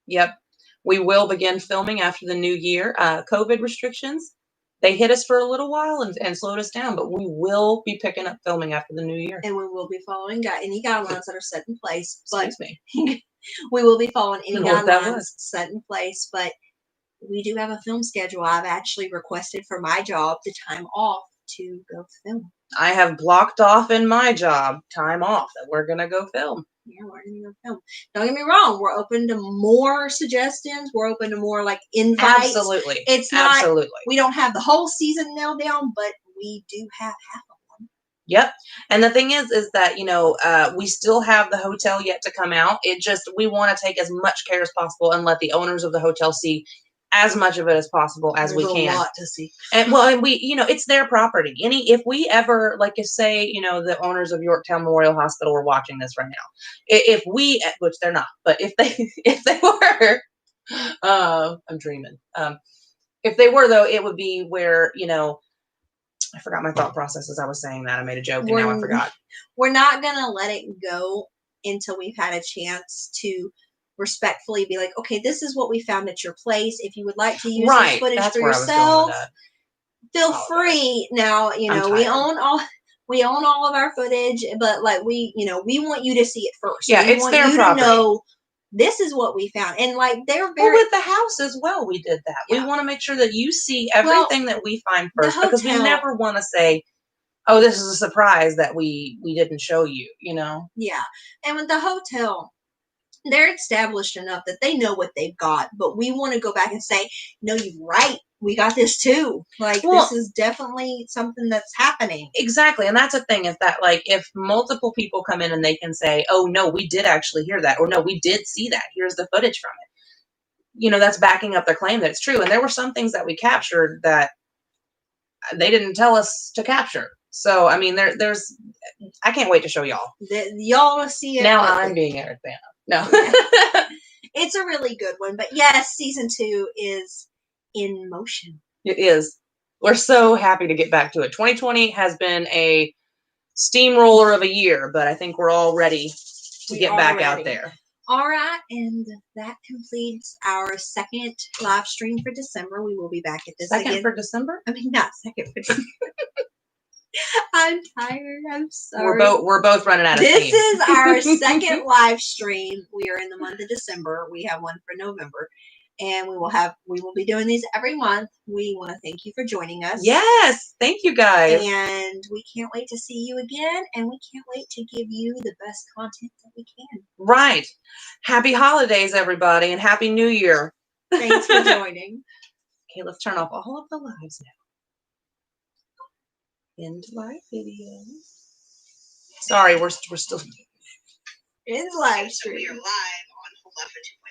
Speaker 2: Yep. We will begin filming after the new year. COVID restrictions, they hit us for a little while and slowed us down, but we will be picking up filming after the new year.
Speaker 1: And we will be following any guidelines that are set in place.
Speaker 2: Excuse me.
Speaker 1: We will be following any guidelines set in place, but we do have a film schedule. I've actually requested for my job the time off to go film.
Speaker 2: I have blocked off in my job time off that we're going to go film.
Speaker 1: Yeah, we're going to go film. Don't get me wrong. We're open to more suggestions. We're open to more like invites.
Speaker 2: Absolutely.
Speaker 1: It's not, we don't have the whole season nailed down, but we do have half of one.
Speaker 2: Yep. And the thing is that, we still have the hotel yet to come out. We want to take as much care as possible and let the owners of the hotel see as much of it as possible as we can.
Speaker 1: There's a lot to see.
Speaker 2: And we, it's their property. If we ever, like, say, the owners of Yorktown Memorial Hospital are watching this right now, which they're not, but if they were, I'm dreaming. If they were, though, it would be where, you know, I forgot my thought process as I was saying that. I made a joke and now I forgot.
Speaker 1: We're not going to let it go until we've had a chance to respectfully be like, okay, this is what we found at your place. If you would like to use this footage for yourself, feel free. Now, you know, we own all of our footage, but like we want you to see it first.
Speaker 2: Yeah, it's their property.
Speaker 1: To know this is what we found. And like they're very
Speaker 2: with the house as well, we did that. Yeah. We want to make sure that you see everything that we find first, because we never want to say, oh, this is a surprise that we didn't show you, you know?
Speaker 1: Yeah. And with the hotel, they're established enough that they know what they've got, but we want to go back and say, no, you're right. We got this too. Like, this is definitely something that's happening.
Speaker 2: Exactly. And that's the thing, is that, like, if multiple people come in and they can say, oh, no, we did actually hear that, or no, we did see that, here's the footage from it. You know, that's backing up their claim that it's true. And there were some things that we captured that they didn't tell us to capture. So, I mean, there's, I can't wait to show y'all.
Speaker 1: Y'all will see it.
Speaker 2: Now I'm being Eric Bana. No.
Speaker 1: It's a really good one. But yes, season 2 is in motion.
Speaker 2: It is. We're so happy to get back to it. 2020 has been a steamroller of a year, but I think we're all ready to get back out there.
Speaker 1: All right, and that completes our second live stream for December. We will be back at this
Speaker 2: second
Speaker 1: again.
Speaker 2: for December?
Speaker 1: I mean, not second for December. I'm tired. I'm sorry.
Speaker 2: We're both running out of steam.
Speaker 1: This is our second live stream. We are in the month of December. We have one for November, and we will be doing these every month. We want to thank you for joining us.
Speaker 2: Yes, thank you guys.
Speaker 1: And we can't wait to see you again, and we can't wait to give you the best content that we can.
Speaker 2: Right. Happy holidays, everybody, and Happy New Year.
Speaker 1: Thanks for joining.
Speaker 2: Okay, let's turn off all of the lives now. End live video. Sorry, we're still
Speaker 1: in live stream.
Speaker 3: We are live on Halafa 2.0.